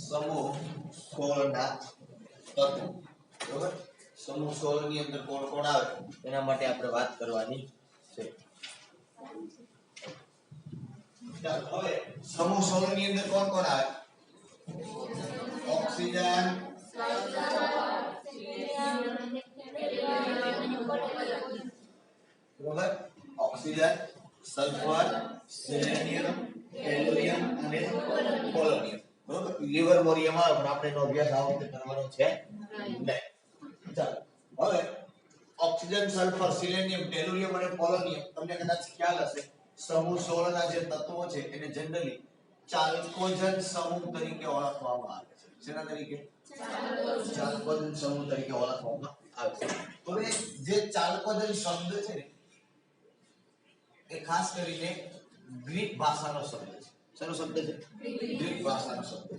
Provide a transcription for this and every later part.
સમૂહ 16 ના તત્વો બરોબર સમૂહ 16 ની અંદર કોણ કોણ આવે એના માટે આપણે વાત કરવાની છે ચાલો હવે સમૂહ 16 ની અંદર કોણ કોણ આવે ઓક્સિજન બરોબર ઓક્સિજન સલ્ફર સેલેનિયમ ટેલુરિયમ અને પોલોનિયમ બરોબર લિવરમોરિયમ આવે પણ આપણે એનો અભ્યાસ આ વખતે કરવાનો છે નહીં ચાલો હવે ઓક્સિજન સલ્ફર સેલેનિયમ ટેલુરિયમ અને પોલોનિયમ તમને કદાચ ખ્યાલ હશે સમૂહ 16 ના જે તત્વો છે એને જનરલી ચાલ્કોજન સમૂહ તરીકે ઓળખવામાં આવે છે શેના તરીકે ચાલ્કોજન સમૂહ તરીકે ઓળખવામાં આવે છે હવે જે ચાલ્કોજન શબ્દ છે ને એ ખાસ કરીને ગ્રીક ભાષાનો શબ્દ છે શેનો શબ્દ છે ગ્રીક ભાષાનો શબ્દ છે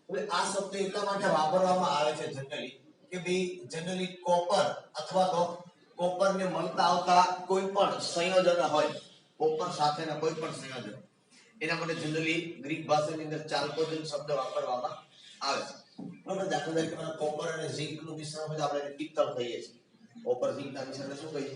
હવે આ શબ્દ એટલા માટે વાપરવામાં આવે છે જનરલી કે ભાઈ જનરલી કોપર અથવા તો કોપરને મળતા આવતા કોઈ પણ સંયોજન હોય કોપર સાથેના કોઈ પણ સંયોજન એના માટે જનરલી ગ્રીક ભાષાની અંદર ચાલ્કોજન શબ્દ વાપરવામાં આવે છે બરાબર દાખલા તરીકે કોપર અને ઝિંક નું મિશ્રણ હોય તો આપણે પિત્તળ કહીએ છીએ કોપર ઝિંક ના મિશ્રણને શું કહીએ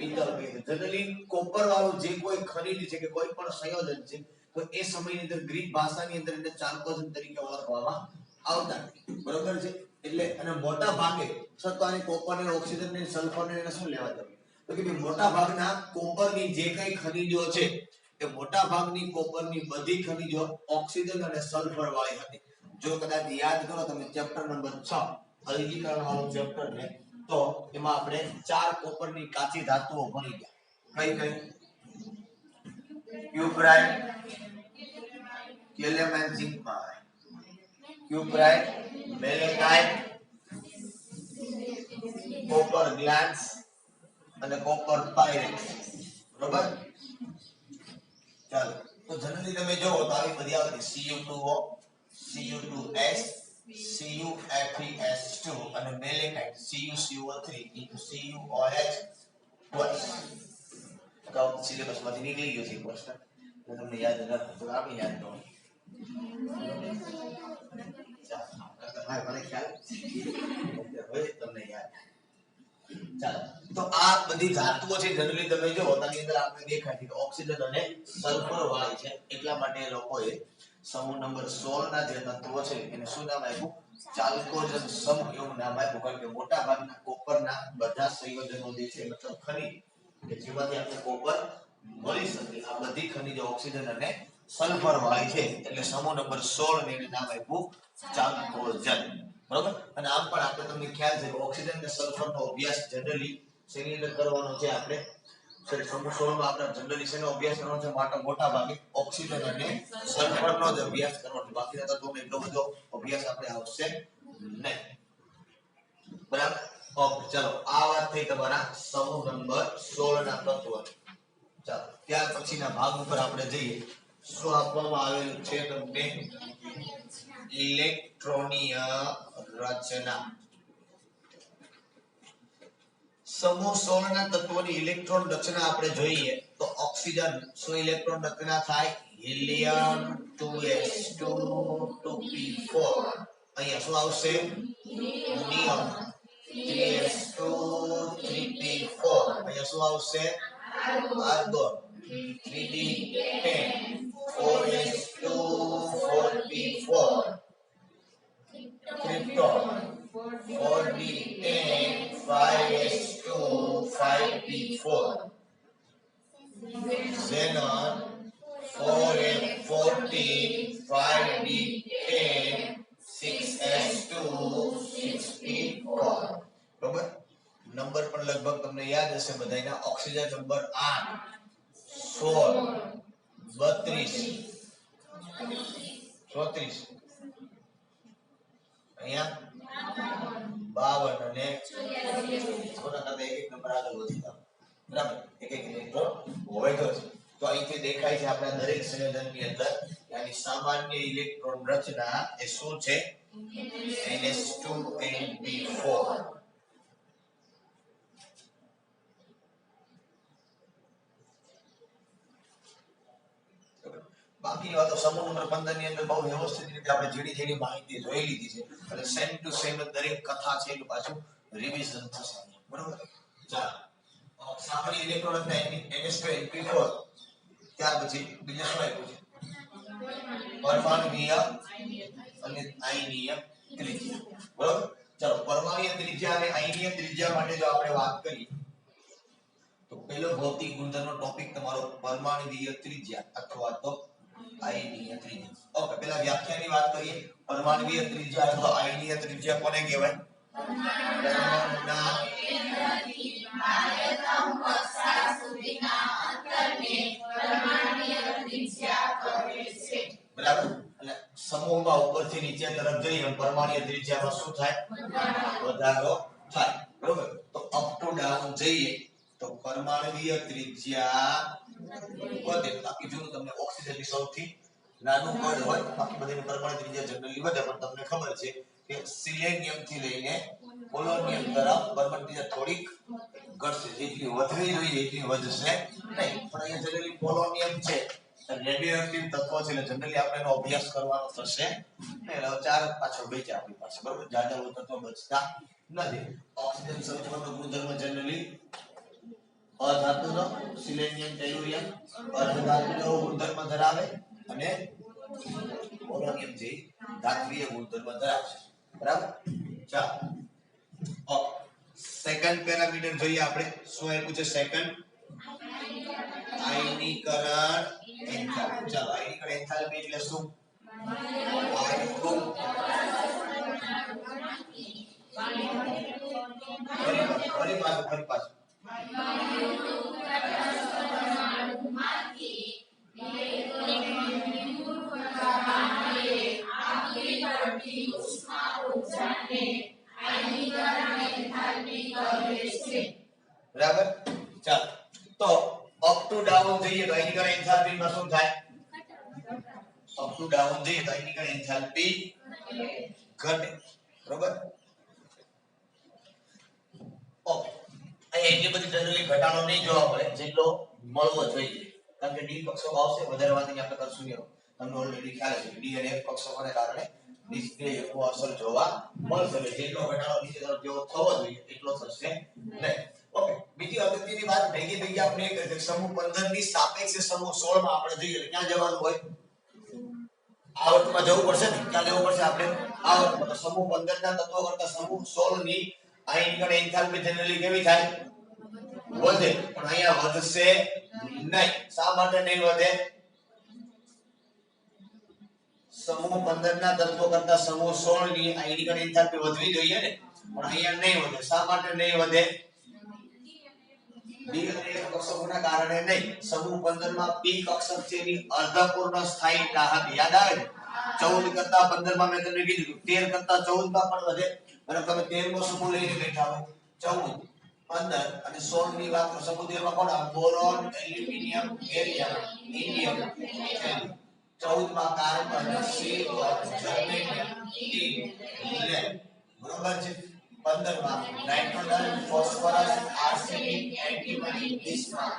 પિત્તળ કહીએ છીએ જનરલી કોપર વાળું જે કોઈ ખનિજ છે કે કોઈ પણ સંયોજન છે તો એ સમયની અંદર ગ્રીક ભાષાની અંદર એને ચાલ્કોજન તરીકે ઓળખવામાં આવતા બરોબર છે એટલે અને મોટા ભાગે સત્વાને કોપર ને ઓક્સિજન ને સલ્ફર ને એને શું લેવા જોઈએ તો કે મોટા ભાગના કોપરની જે કઈ ખનિજો છે એ મોટા ભાગની કોપરની બધી ખનિજો ઓક્સિજન અને સલ્ફર વાળી હતી જો કદાચ યાદ કરો તમે ચેપ્ટર નંબર 6 અલગીકરણ વાળું ચેપ્ટર ને તો એમાં આપણે 4 કોપરની કાચી ધાતુઓ ભણી ગયા કઈ કઈ ક્યુપ્રાઇટ કેલિયમ એન્ડ ઝિંક માં ક્યુપ્રાઇટ મેલેટાઇટ કોપર ગ્લાન્સ અને કોપર પાયરેટ બરોબર ચાલો તો જનરલી તમે જોવો તો આવી બધી આવે Cu2O Cu2S CuF3S2 અને મેલેટાઇટ CuCO3 CuOH પ્લસ તો સિલેબસ માંથી નીકળી ગયો છે પ્રશ્ન તો તમને યાદ ન તો આપણે યાદ ન ચાલો મને ખ્યાલ હવે તમને યાદ ચાલો તો આ બધી ધાતુઓ છે જનરલી તમે જો આની અંદર આપણે દેખાય છે કે ઓક્સિજન અને સલ્ફર વાળી છે એટલા માટે લોકોએ સમૂહ નંબર 16 ના જે તત્વો છે એને શું નામ આપ્યું ચાલ્કોજન સમૂહ એવું નામ આપ્યું કારણ કે મોટા ભાગના કોપરના બધા સંયોજનો જે છે મતલબ ખનિજ કે જેમાંથી આપણે કોપર મળી શકે આ બધી ખનિજો ઓક્સિજન અને સલ્ફર વાળી છે એટલે સમૂહ નંબર 16 ને એને નામ આપ્યું ચાલ્કોજન બરોબર અને આમ પણ આપણે તમને ખ્યાલ છે કે ઓક્સિજન અને સલ્ફર નો અભ્યાસ જનરલી શેની અંદર કરવાનો છે આપણે સમૂહ 16 માં આપણે જનરલી શેનો અભ્યાસ કરવાનો છે મોટા ભાગે ઓક્સિજન અને સલ્ફર નો જ અભ્યાસ કરવાનો છે બાકીના તત્વોનો એટલો બધો અભ્યાસ આપણે આવશે નહીં બરાબર ઓકે ચલો આ વાત થઈ તમારા સમૂહ નંબર 16 ના તત્વો ચાલો ત્યાર પછીના ભાગ ઉપર આપણે જઈએ શું આપવામાં આવેલું છે તમને ઇલેક્ટ્રોનીય રચના સમૂહ 16 ના તત્વોની ઇલેક્ટ્રોન રચના આપણે જોઈએ તો ઓક્સિજન શું ઇલેક્ટ્રોન રચના થાય હિલિયમ 2s2 2p4 અહીંયા શું આવશે નિયમ 3s2 3p4 અહીંયા શું આવશે argon 3d10 4s2 4p4 krypton 4d10 5s2 5p4 xenon 4f14 5d10 6s2 6p4 બરોબર નંબર પણ લગભગ તમને યાદ હશે બધાયના ઓક્સિજન નંબર 8 16 32 34 અહીંયા 52 અને થોડા તમે એક નંબર આગળ વધી જાવ બરાબર એક ઇલેક્ટ્રોન હોય તો અહીંથી દેખાય છે આપણા દરેક સંયોજનની અંદર यानी સામાન્ય ઇલેક્ટ્રોન રચના એ શું છે ns2np4 બાકી બાકી વાતો સમૂહ નંબર 15 ની અંદર બહુ વ્યવસ્થિત રીતે આપણે જેડી માહિતી જોઈ લીધી છે એટલે સેમ ટુ સેમ દરેક કથા છે એનું પાછું રિવિઝન થશે બરોબર ચાલો સામાન્ય ઇલેક્ટ્રોન NS2 ત્યાર પછી બીજું શું આવ્યું છે પરમાણુય અને આયનીય ત્રિજ્યા બરોબર ચાલો પરમાણુય ત્રિજ્યા અને આયનીય ત્રિજ્યા માટે જો આપણે વાત કરીએ તો પહેલો ભૌતિક ગુણધર્મનો ટોપિક તમારો પરમાણુય ત્રિજ્યા અથવા તો આયનીય ત્રિજ્યા ઓકે પહેલા વ્યાખ્યાની વાત કરીએ પરમાણુય ત્રિજ્યા અથવા આયનીય ત્રિજ્યા કોને કહેવાય પરમાણુના કેન્દ્રથી બાહ્યતમ કક્ષા સુધીના અંતરને પરમાણુય ત્રિજ્યા કહે છે બરાબર એટલે સમૂહમાં ઉપરથી નીચે તરફ જઈએ પરમાણુય ત્રિજ્યામાં શું થાય વધારો થાય બરોબર તો અપ ટુ ડાઉન જઈએ તો પરમાણુય ત્રિજ્યા વધે બાકી જો તમને ઓક્સિજનની સૌથી નાનું કદ હોય બાકી બધી પરમાણુ ત્રિજ્યા જનરલી વધે પણ તમને ખબર છે કે સિલેનિયમ થી લઈને પોલોનિયમ તરફ પરમાણુ ત્રિજ્યા થોડીક ઘટશે જેટલી વધવી જોઈએ એટલી વધશે નહીં પણ અહીંયા જનરલી પોલોનિયમ છે રેડિયોએક્ટિવ તત્વ છે એટલે જનરલી આપણે એનો અભ્યાસ કરવાનો થશે એટલે ચાર પાછળ બેચે આપણી પાસે બરોબર જાજા તત્વ બચતા નથી ઓક્સિજન સલ્ફરનો ગુણધર્મ જનરલી અધાતુનો સિલેનિયમ ટેલુરિયમ અર્ધધાતુનો ગુણધર્મ ધરાવે અને પોલોનિયમ જે ધાત્વીય ગુણધર્મ ધરાવે બરાબર ચાલો ઓકે સેકન્ડ પેરામીટર જોઈએ આપણે શું આપ્યું છે સેકન્ડ આયનીકરણ એન્થાલ્પી ચાલો આયનીકરણ એન્થાલ્પી એટલે શું ફરી પાછું બરાબર ચાલો તો અપ ટુ ડાઉન જઈએ તો આયનીકરણ એન્થાલ્પી માં શું થાય અપ ટુ ડાઉન જઈએ તો આયનીકરણ એન્થાલ્પી ઘટે બરોબર ઓકે અહીં એટલી બધી જનરલી ઘટાડો નહીં જોવા મળે જેટલો મળવો જોઈએ કારણ કે ડી કક્ષકો આવશે વધારે વાત આપણે કરશું નહીં તમને ઓલરેડી ખ્યાલ છે ડી અને એફ કક્ષકોને કારણે ડિસ્પ્લે એકો અસર જોવા મળશે જેટલો ઘટાડો નીચે તરફ જેવો થવો જોઈએ એટલો થશે નહીં ઓકે બીજી અગત્યની વાત ભેગી આપણે એ કરીએ સમૂહ 15 ની સાપેક્ષે સમૂહ 16 માં આપણે જોઈએ ક્યાં જવાનું હોય આવર્તમાં જવું પડશે ને ક્યાં જવું પડશે આપણે આવર્તમાં સમૂહ 15 ના તત્વો કરતા સમૂહ 16 ની આયનીકરણ એન્થાલ્પી જનરલી કેવી થાય વધે પણ અહીંયા વધશે નહીં શા માટે નહીં વધે સમૂહ 15 ના તત્વો કરતા સમૂહ 16 ની આયનીકરણ એન્થાલ્પી વધવી જોઈએ ને પણ અહીંયા નહીં વધે શા માટે નહીં વધે ડી અને એફ કક્ષકોના કારણે નહીં સમૂહ 15 માં પી કક્ષક છે એની અર્ધપૂર્ણ સ્થાયી રાહત યાદ આવે 14 કરતા 15 માં મેં તમને કીધું 13 કરતા 14 માં પણ વધે અને તમે 13 મો સમૂહ લઈને બેઠા હો 14 15 અને 16 ની વાત કરો સમૂહ 13 માં કોણ આવે બોરોન એલ્યુમિનિયમ બેરિયમ ઇન્ડિયમ 14 માં carbon silicon germanium tin lead બરોબર છે 15 માં nitrogen phosphorus arsenic antimony bismuth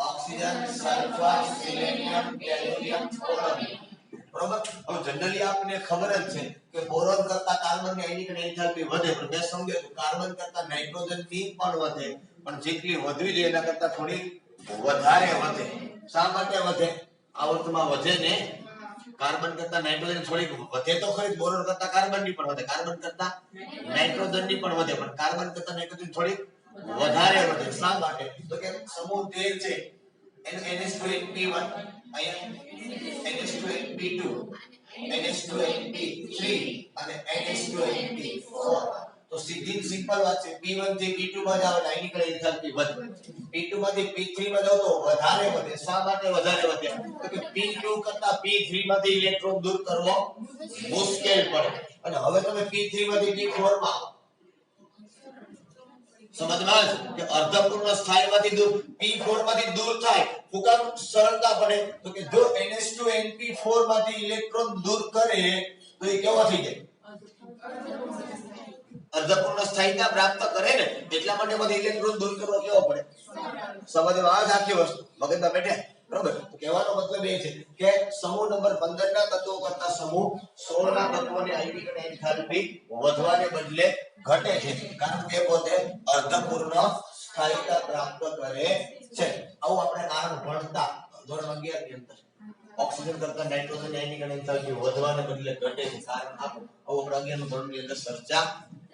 oxygen sulphur selenium tellurium polonium બરોબર હવે જનરલી આપણને ખબર જ છે કે બોરોન કરતા કાર્બન ની આયનીકરણ એન્થાલ્પી વધે પણ મેં સમજાવ્યું કાર્બન કરતા નાઇટ્રોજન ની પણ વધે પણ જેટલી વધવી જોઈએ એના કરતા થોડી વધારે વધે શા માટે વધે આવર્તમાં વધે ને કાર્બન કરતા નાઇટ્રોજન થોડીક વધે તો ખરી બોરોન કરતા કાર્બન ની પણ વધે કાર્બન કરતા નાઇટ્રોજન ની પણ વધે પણ કાર્બન કરતા નાઇટ્રોજન થોડીક વધારે વધે શા માટે તો કે સમૂહ 13 છે NH2NP1 અહીંયા NH2NP2 NH2NP3 અને NH2NP4 તો સીધી સિમ્પલ વાત છે P1 થી P2 માં જાવ આયનીકરણ એન્થાલ્પી વધે P2 માંથી P3 માં જાવ તો વધારે વધે શા માટે વધારે વધે તો કે P2 કરતા P3 માંથી ઇલેક્ટ્રોન દૂર કરવો મુશ્કેલ પડે અને હવે તમે P3 માંથી P4 માં સમજમાં આવે કે અર્ધપૂર્ણ સ્થાયીમાંથી દૂર P4 માંથી દૂર થાય ફુકામ સરળતા પડે તો કે જો NH2NP4 માંથી ઇલેક્ટ્રોન દૂર કરે તો એ કેવો થઈ જાય અર્ધપૂર્ણ સ્થાયીતા પ્રાપ્ત કરે ને એટલા માટે માંથી ઇલેક્ટ્રોન દૂર કરવો કેવો પડે સમજમાં આવે આખી વસ્તુ મગજમાં બેઠે બરોબર. તો કહેવાનો મતલબ એ છે કે સમૂહ નંબર 15 ના તત્વો કરતા સમૂહ 16 ના તત્વોની આયનિક અને એન્થાલ્પી વધવાને બદલે ઘટે છે, કારણ કે પોતે અર્ધપૂર્ણ સ્થાયીતા પ્રાપ્ત કરે છે. આવું આપણે કારણ ભણતા ધોરણ 11 ની અંદર ઓક્સિજન કરતા નાઇટ્રોજન ની આયનિક અને એન્થાલ્પી વધવાને બદલે ઘટે છે, કારણ આપો આવું આપણે 11 નું ધોરણ ની અંદર ચર્ચા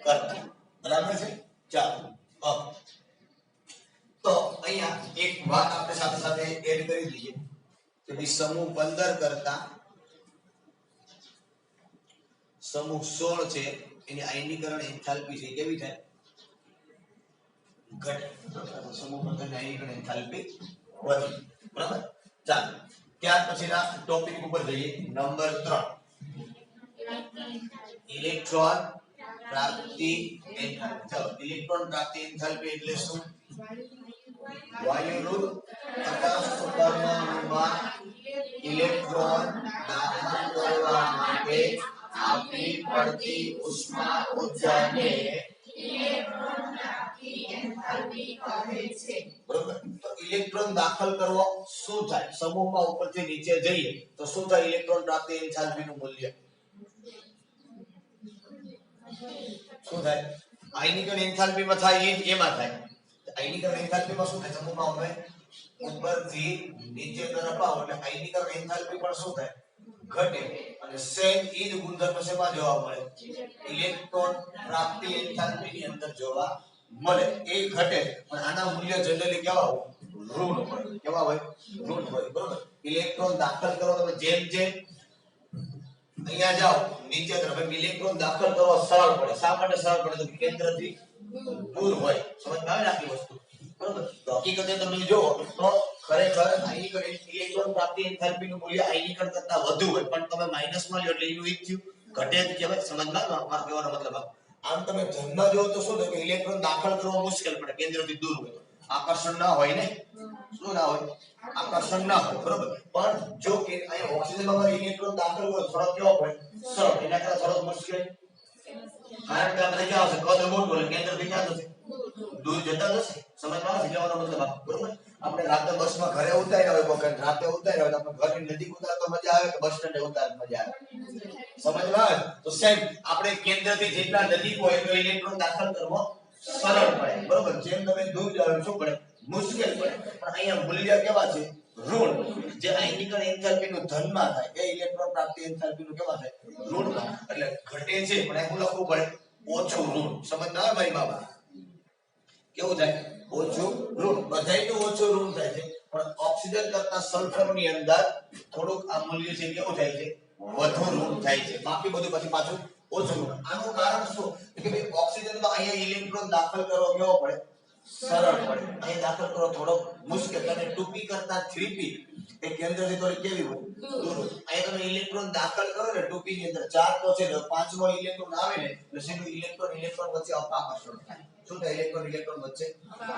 કરતા. બરાબર છે. ચાલો તો અહીંયા એક વાત આપણે સાથે સાથે એડ કરી દઈએ કે ભાઈ સમૂહ 15 કરતા સમૂહ 16 છે એની આયનીકરણ એન્થાલ્પી છે કેવી થાય? ઘટે. સમૂહ 15 ની આયનીકરણ એન્થાલ્પી વધે. બરાબર. ચાલો ત્યાર પછીના ટોપિક ઉપર જઈએ. નંબર 3 ઇલેક્ટ્રોન પ્રાપ્તિ એન્થાલ્પી. ચાલો ઇલેક્ટ્રોન પ્રાપ્તિ એન્થાલ્પી એટલે શું? વાયુરૂપ પ્રકાશ પરમાણુમાં ઇલેક્ટ્રોન દાખલ કરવા માટે આપવી પડતી ઉષ્મા ઊર્જાને ઇલેક્ટ્રોન પ્રાપ્તિ એન્થાલ્પી કહે છે. બરોબર. તો ઇલેક્ટ્રોન દાખલ કરવો શું થાય? સમૂહમાં ઉપરથી નીચે જઈએ તો શું થાય? ઇલેક્ટ્રોન પ્રાપ્તિ એન્થાલ્પી નું મૂલ્ય શું થાય? આયનીકરણ એન્થાલ્પીમાં થાય એમાં થાય. આયનીકરણ એન્થાલ્પીમાં શું થાય? સમૂહમાં આપણે ઉપરથી નીચે તરફ આવો એટલે આયનીકરણ એન્થાલ્પી પણ શું થાય? ઘટે. અને સેમ ઈ જ ગુણધર્મ શેમાં જોવા મળે? ઇલેક્ટ્રોન પ્રાપ્તિ એન્થાલ્પી ની અંદર જોવા મળે. એ ઘટે પણ આના મૂલ્ય જનરલી કેવા હોય? ઋણ હોય. કેવા હોય? ઋણ હોય. બરોબર. ઇલેક્ટ્રોન દાખલ કરો તમે જેમ જેમ અહીંયા જાઓ નીચે તરફ ઇલેક્ટ્રોન દાખલ કરવો સરળ પડે. શા માટે સરળ પડે? તો કેન્દ્રથી દૂર હોય. સમજ આવે આખી વસ્તુ? બરોબર. તો હકીકતે તમે જો તો ખરેખર આયનીકરણ ઇલેક્ટ્રોન પ્રાપ્તિ એન્થાલ્પી નું મૂલ્ય આયનીકરણ કરતા વધુ હોય, પણ તમે માઈનસ માં લ્યો એટલે એનું ઈ થયું ઘટે જ કહેવાય. સમજમાં મારો કહેવાનો મતલબ આમ તમે ધનમાં જો તો શું થાય કે ઇલેક્ટ્રોન દાખલ કરવો મુશ્કેલ પડે કેન્દ્રથી દૂર હોય. આકર્ષણ ના હોય ને? શું ના હોય? આકર્ષણ ના હોય. બરોબર. પણ જો કે અહીંયા ઓક્સિજનમાં મારે ઇલેક્ટ્રોન દાખલ હોય થોડો કેવો પડે? સરળ. એના કરતા થોડો મુશ્કેલ. કારણ કે આપણે ક્યાં આવશે? કદ મોટું એટલે કેન્દ્રથી ક્યાં જશે? દૂર જતા જશે. સમજમાં આવે કહેવાનો મતલબ? બરોબર. આપણે રાતે બસમાં ઘરે ઉતાર્યા હોય વખત રાતે ઉતાર્યા હોય તો આપણે ઘરની નજીક ઉતાર તો મજા આવે કે બસ સ્ટેન્ડે ઉતાર મજા આવે? સમજમાં આવે? તો સેમ આપણે કેન્દ્રથી જેટલા નજીક હોય તો ઇલેક્ટ્રોન દાખલ કરવો સરળ પડે. બરોબર. જેમ તમે દૂર જાવ શું પડે? મુશ્કેલ પડે. પણ અહીંયા મૂલ્ય કેવા છે? ઋણ. જે આયનીકરણ એન્થાલ્પી નું ધનમાં થાય એ ઇલેક્ટ્રોન પ્રાપ્તિ એન્થાલ્પી નું કેવા થાય? ઋણમાં. એટલે ઘટે છે પણ એવું લખવું પડે ઓછું ઋણ. સમજમાં આવે મારી બાબા? કેવું થાય? ઓછું ઋણ. બધાયનું ઓછું ઋણ થાય છે, પણ ઓક્સિજન કરતા સલ્ફર ની અંદર થોડુંક આ મૂલ્ય છે કેવું થાય છે? વધુ ઋણ થાય છે. બાકી બધું પછી પાછું ઓછું ઋણ. આનું કારણ શું? કે ભાઈ ઓક્સિજનમાં અહીંયા ઇલેક્ટ્રોન દાખલ કરવો કેવો પડે? સરળ પડે. અહીંયા દાખલ કરવો થોડો મુશ્કેલ. અને 2p કરતા 3p એ કેન્દ્રથી થોડી કેવી હોય? દૂર હોય. અહીંયા તમે ઇલેક્ટ્રોન દાખલ કરો ને 2p ની અંદર ચાર તો છે, પાંચમો ઇલેક્ટ્રોન આવે ને એટલે સીધું ઇલેક્ટ્રોન વચ્ચે અપાકર્ષણ થાય. શું થાય? ઇલેક્ટ્રોન વચ્ચે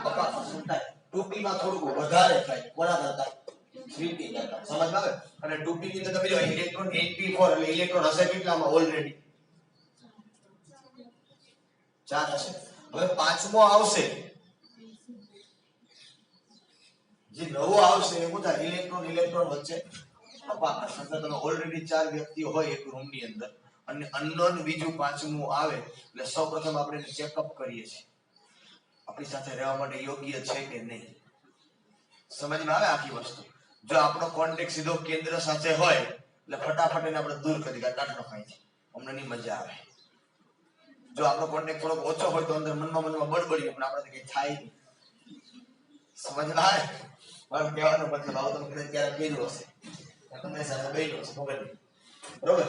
અપાકર્ષણ થાય. 2p માં થોડું વધારે થાય. કોના કરતા? 3p કરતા. સમજમાં આવે? અને 2p ની અંદર તમે જો ઇલેક્ટ્રોન np4 એટલે ઇલેક્ટ્રોન હશે કેટલામાં? ઓલરેડી 4 હશે. હવે પાંચમો આવશે જે નવો આવશે એ શું થાય? ઇલેક્ટ્રોન વચ્ચે અપાકર્ષણ. તમે ઓલરેડી 4 વ્યક્તિઓ હોય એક રૂમ ની અંદર અને અનનોન બીજું પાંચમું આવે એટલે સૌપ્રથમ આપણે ચેકઅપ કરીએ છીએ આપણી સાથે રહેવા માટે યોગ્ય છે કે નહીં. સમજમાં આવે આખી વસ્તુ? જો આપણો કોન્ટેક્ટ સીધો કેન્દ્ર સાથે હોય એટલે ફટાફટ એને આપણે દૂર કરી દઈએ. કાઢનો ખાઈ છે અમને નહીં મજા આવે. જો આપણો કોન્ટેક્ટ થોડોક ઓછો હોય તો અંદર મનમાં બળબડીએ પણ આપણે કઈ થાય નહીં. સમજમાં આવે મારો કહેવાનો મતલબ? આવો તમે કદાચ ક્યારેક કીધું હશે તમને સાથે બેઠો હશે ખબર નહીં. બરોબર.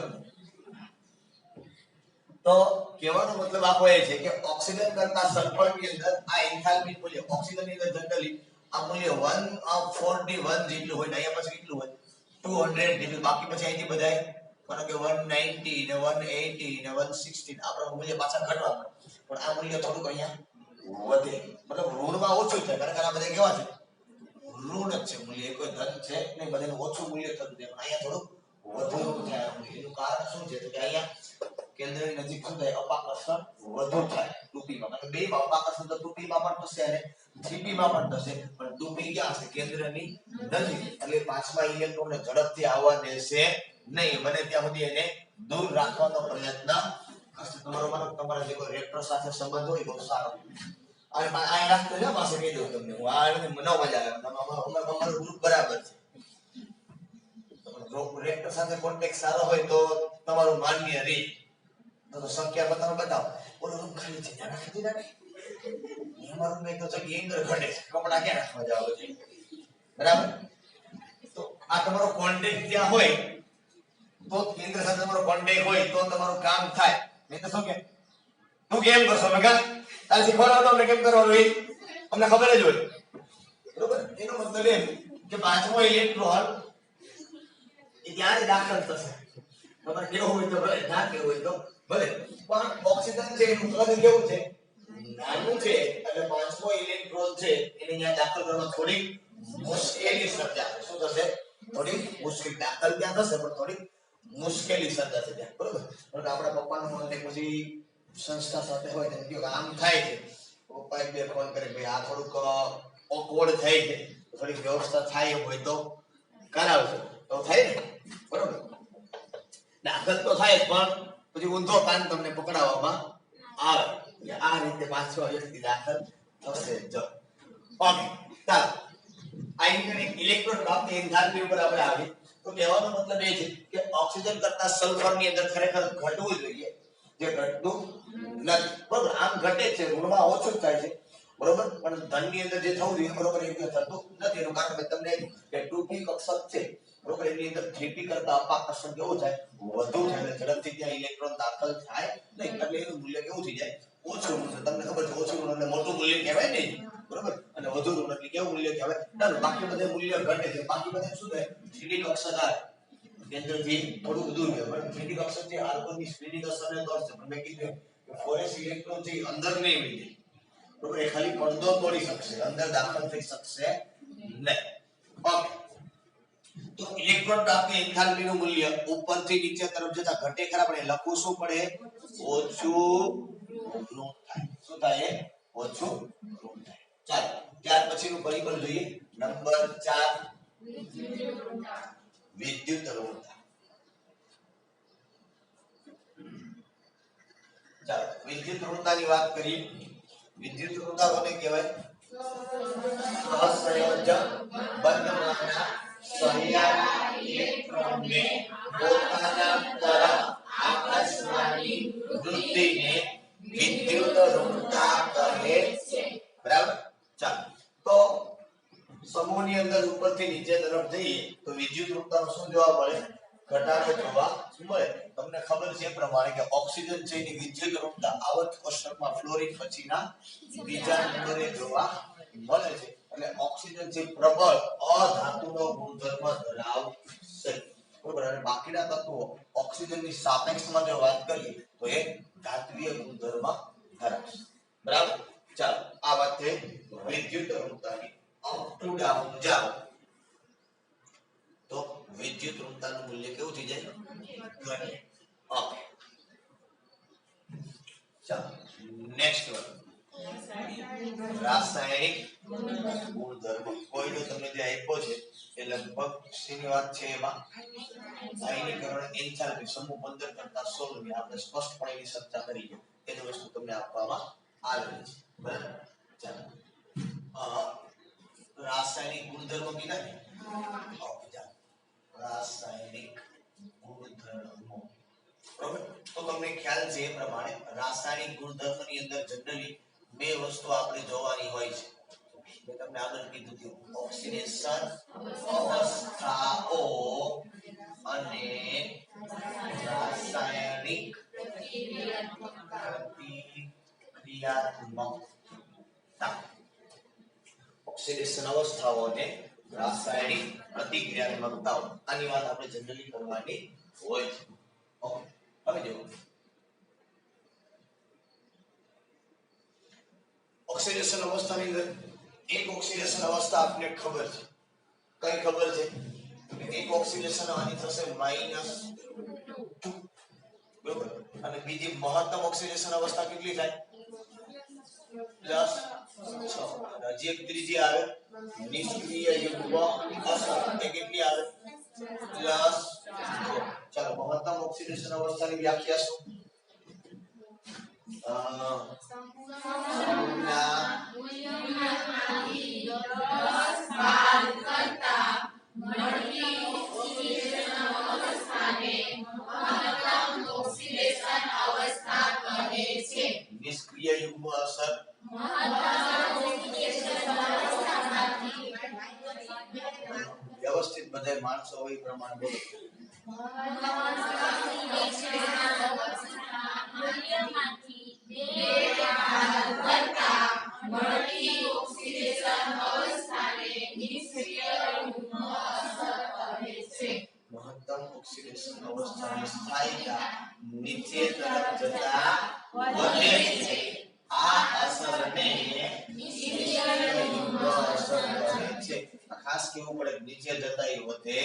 તો કહેવાનો મતલબ આખો એ છે કે ઓક્સિજન કરતા સલ્ફર ની અંદર આ એન્થાલ્પી મૂલ્ય ઓક્સિજન ની અંદર જનરલી આ મૂલ્ય 141 જેટલું હોય ને અહીંયા પછી કેટલું હોય? 200 જેટલું. બાકી પછી અહીંથી બધાય માનો કે 190 ને 180 ને 116 આપણો મૂલ્ય પાછા ઘટવા મળે. પણ આ મૂલ્ય થોડુંક અહીંયા વધે. મતલબ ઋણમાં ઓછું થાય કારણ કે આ બધા કેવા છે? ઋણ જ છે. મૂલ્ય કોઈ ધન છે નહીં. બધાનું ઓછું મૂલ્ય થતું જાય પણ અહીંયા થોડુંક વધુ ઋણ થાય. એનું કારણ શું છે? તો કે અહીંયા કેન્દ્રની નજીક શું થાય? અપાકર્ષણ વધુ થાય 2p માં. કારણ કે બેમાં અપાકર્ષણ તો 2p માં પણ થશે અને 3p માં પણ થશે પણ 2p ક્યાં હશે કેન્દ્રની નજીક એટલે પાંચમા ઇલેક્ટ્રોનને ઝડપથી આવવા દેશે નહીં બને ત્યાં સુધી એને દૂર રાખવાનો પ્રયત્ન કરશે તમારા જે કોઈ રેક્ટર સાથે સંબંધ હોય બહુ સારો અને આ રાખતો છે પાસે કહી દઉં તમને હું આ મને મજા આવે અમારું ગ્રુપ બરાબર છે જો રેક્ટર સાથે કોન્ટેક્ટ સારો હોય તો તમારું માન્ય રહે તો સંખ્યા બતાવો ઓલો રૂમ ખાલી છે ત્યાં રાખી દીધા ને અમારું મેં તો જગ્યા અંદર ઘટે છે કપડા ક્યાં રાખવા જાવ છે બરાબર તો આ તમારો કોન્ટેક્ટ ત્યાં હોય તો કેન્દ્ર સાથે તમારો કોન્ટેક્ટ હોય તો તમારું કામ થાય નહીં તો શું કે તું કેમ કરશો મેં તારે શીખવાડવાનું અમને કેમ કરવાનું હોય અમને ખબર જ હોય બરોબર એનો મતલબ એમ કે પાંચમો ઇલેક્ટ્રોન એ ત્યાં જ દાખલ થશે તમારે કેવું હોય તો ભલે ના કેવું હોય તો ભલે પણ ઓક્સિજન છે એનું કદ કેવું છે નાનું છે એટલે પાંચમો ઇલેક્ટ્રોન છે એને ત્યાં દાખલ કરવા થોડી મુશ્કેલી સર્જાશે શું થશે થોડી મુશ્કેલી દાખલ ત્યાં થશે પણ થોડી મુશ્કેલી સર્જાશે ત્યાં બરોબર પણ આપણા પપ્પાનો કોન્ટેક્ટ પછી સંસ્થા સાથે હોય તો કે આમ થાય છે પપ્પા એક બે ફોન કરે ભાઈ આ થોડુંક ઓકવર્ડ થાય છે થોડી વ્યવસ્થા થાય એમ હોય તો કરાવજો તો થાય ને બરોબર દાખલ તો થાય પણ પછી ઊંધો કાન તમને પકડાવવામાં આવે આ રીતે પાંચમા વ્યક્તિ દાખલ થશે જો ઓકે ચાલો આ ઇલેક્ટ્રોન પ્રાપ્તિ એન્થાલ્પી ઉપર આપણે આવી તો કહેવાનો મતલબ એ છે કે ઓક્સિજન કરતા સલ્ફરની અંદર ખરેખર ઘટવું જોઈએ જે ઘટતું નથી બરોબર આમ ઘટે છે ઋણમાં ઓછું થાય છે બરોબર પણ ધનની અંદર જે થવું જોઈએ બરોબર એ થતું નથી એનું કારણ મેં તમને કે 2p કક્ષક છે બરોબર એની અંદર 3p કરતા અપાકર્ષણ કેવું થાય વધુ થાય એટલે ઝડપથી ત્યાં ઇલેક્ટ્રોન દાખલ થાય નહીં એટલે એનું મૂલ્ય કેવું થઈ જાય ઓછું મૂલ્ય તમને ખબર છે ઓછું ઋણ એટલે મોટું મૂલ્ય કહેવાય ને બરોબર અને વધુ ઋણ એટલે કેવું મૂલ્ય કહેવાય ના બાકી બધે મૂલ્ય ઘટે છે બાકી બધે શું થાય 3d કક્ષક આવે કેન્દ્રથી થોડું દૂર છે પણ 3d કક્ષક જે આલ્કોહોલની સ્પીડિંગ અસરને તોડશે પણ મેં કીધું કે 4s ઇલેક્ટ્રોન છે અંદર નહીં વહી બરોબર એ ખાલી પડદો તોડી શકશે અંદર દાખલ થઈ શકશે નહીં ઓકે તો ઇલેક્ટ્રોન પ્રાપ્તિ એન્થાલ્પીનું મૂલ્ય ઉપરથી નીચે તરફ જતા ઘટે ખરા પણ લખવું શું પડે ઓછું ઋણ થાય શું થાય ઓછું ઋણ થાય ચાલો ત્યાર પછીનું પરિબળ જોઈએ નંબર 4 વિદ્યુત ઋણતા ચાલો વિદ્યુત ઋણતાની વાત કરીએ વિદ્યુત ઋણતા કોને કહેવાય સહસંયોજક બંધમાંના સહિયારા ઇલેક્ટ્રોનને પોતાના તરફ આકર્ષવાની વૃત્તિને વિદ્યુત ઋણતા કહે છે બરાબર ચાલો તો સમૂહની અંદર ઉપરથી નીચે તરફ જઈએ તો વિદ્યુત ઋણતાનો શું જોવા મળે ઘટાડો જોવા મળે તમને ખબર છે પ્રમાણે કે ઓક્સિજન છે એની વિદ્યુત ઋણતા આવર્ત કોષ્ટકમાં ફ્લોરિન પછીના બીજા નંબરે જોવા મળે છે એટલે ઓક્સિજન છે પ્રબળ અધાતુનો ગુણધર્મ ધરાવશે બરાબર અને બાકીના તત્વો ઓક્સિજનની સાપેક્ષમાં જો વાત કરીએ તો એ ધાત્વિય ગુણધર્મ ધરાવશે બરાબર ચાલો આ વાત છે વિદ્યુત ઋણતાની અપ ટુ ડાઉન જાઓ તો વિદ્યુત ઋણતાનું મૂલ્ય કેવું થઈ જાય ઘટે ઓકે ચાલો નેક્સ્ટ વન રાસાયણિક ગુણધર્મ કોઈનો તમને જે આપ્યો છે એ લગભગ શેની વાત છે એમાં આયનીકરણ એન્થાલ્પી સમૂહ 15 કરતા 16 ની આપણે સ્પષ્ટપણે એની ચર્ચા કરી છે એની વસ્તુ તમને આપવામાં આવેલી છે બરાબર ચાલો રાસાયણિક ગુણધર્મ કીધા ને ઓકે ચાલો રાસાયણિક ગુણધર્મો બરાબર તો તમને ખ્યાલ છે એ પ્રમાણે રાસાયણિક ગુણધર્મની અંદર જનરલી બે વસ્તુ આપણે જોવાની હોય છે મેં તમને આગળ કીધું કે ઓક્સિડેશન અવસ્થાઓ અને રાસાયણિક પ્રતિક્રિયાત્મકતા ઓક્સિડેશન અવસ્થાઓ અને રાસાયણિક પ્રતિક્રિયાત્મકતાઓ આની વાત આપણે જનરલી કરવાની હોય છે ઓકે હવે જો ઓક્સિડેશન અવસ્થાની અંદર એક ઓક્સિડેશન અવસ્થા આપને ખબર છે કઈ ખબર છે એક ઓક્સિડેશન આની થશે -2 બરોબર અને બીજી મહત્તમ ઓક્સિડેશન અવસ્થા કેટલી થાય પ્લસ 6 હજી એક ત્રીજી આવે નિષ્ક્રિય યુગ્મ અસર એ કેટલી આવે પ્લસ 4 ચાલો મહત્તમ ઓક્સિડેશન અવસ્થાની વ્યાખ્યા શું સમૂહના મૂલ્યમાંથી 10 બાદ કરતા મળતી ઓક્સિડેશન અવસ્થાને મહત્તમ ઓક્સિડેશન અવસ્થા કહે છે નિષ્ક્રિય યુગ્મ અસર મહત્તમ ઓક્સિડેશન અવસ્થામાંથી વ્યવસ્થિત બધા માણસો હોય પ્રમાણ બોલો મૂલ્યમાંથી 2 બાદ કરતા મળતી ઓક્સિડેશન અવસ્થાને નિષ્ક્રિય યુગ્મ અસર કહે છે મહત્તમ ઓક્સિડેશન અવસ્થાની સ્થાયીતા નીચે તરફ જતા વધે છે આ અસરને નિષ્ક્રિય યુગ્મ અસર કહે છે ખાસ કેવું પડે નીચે જતા એ વધે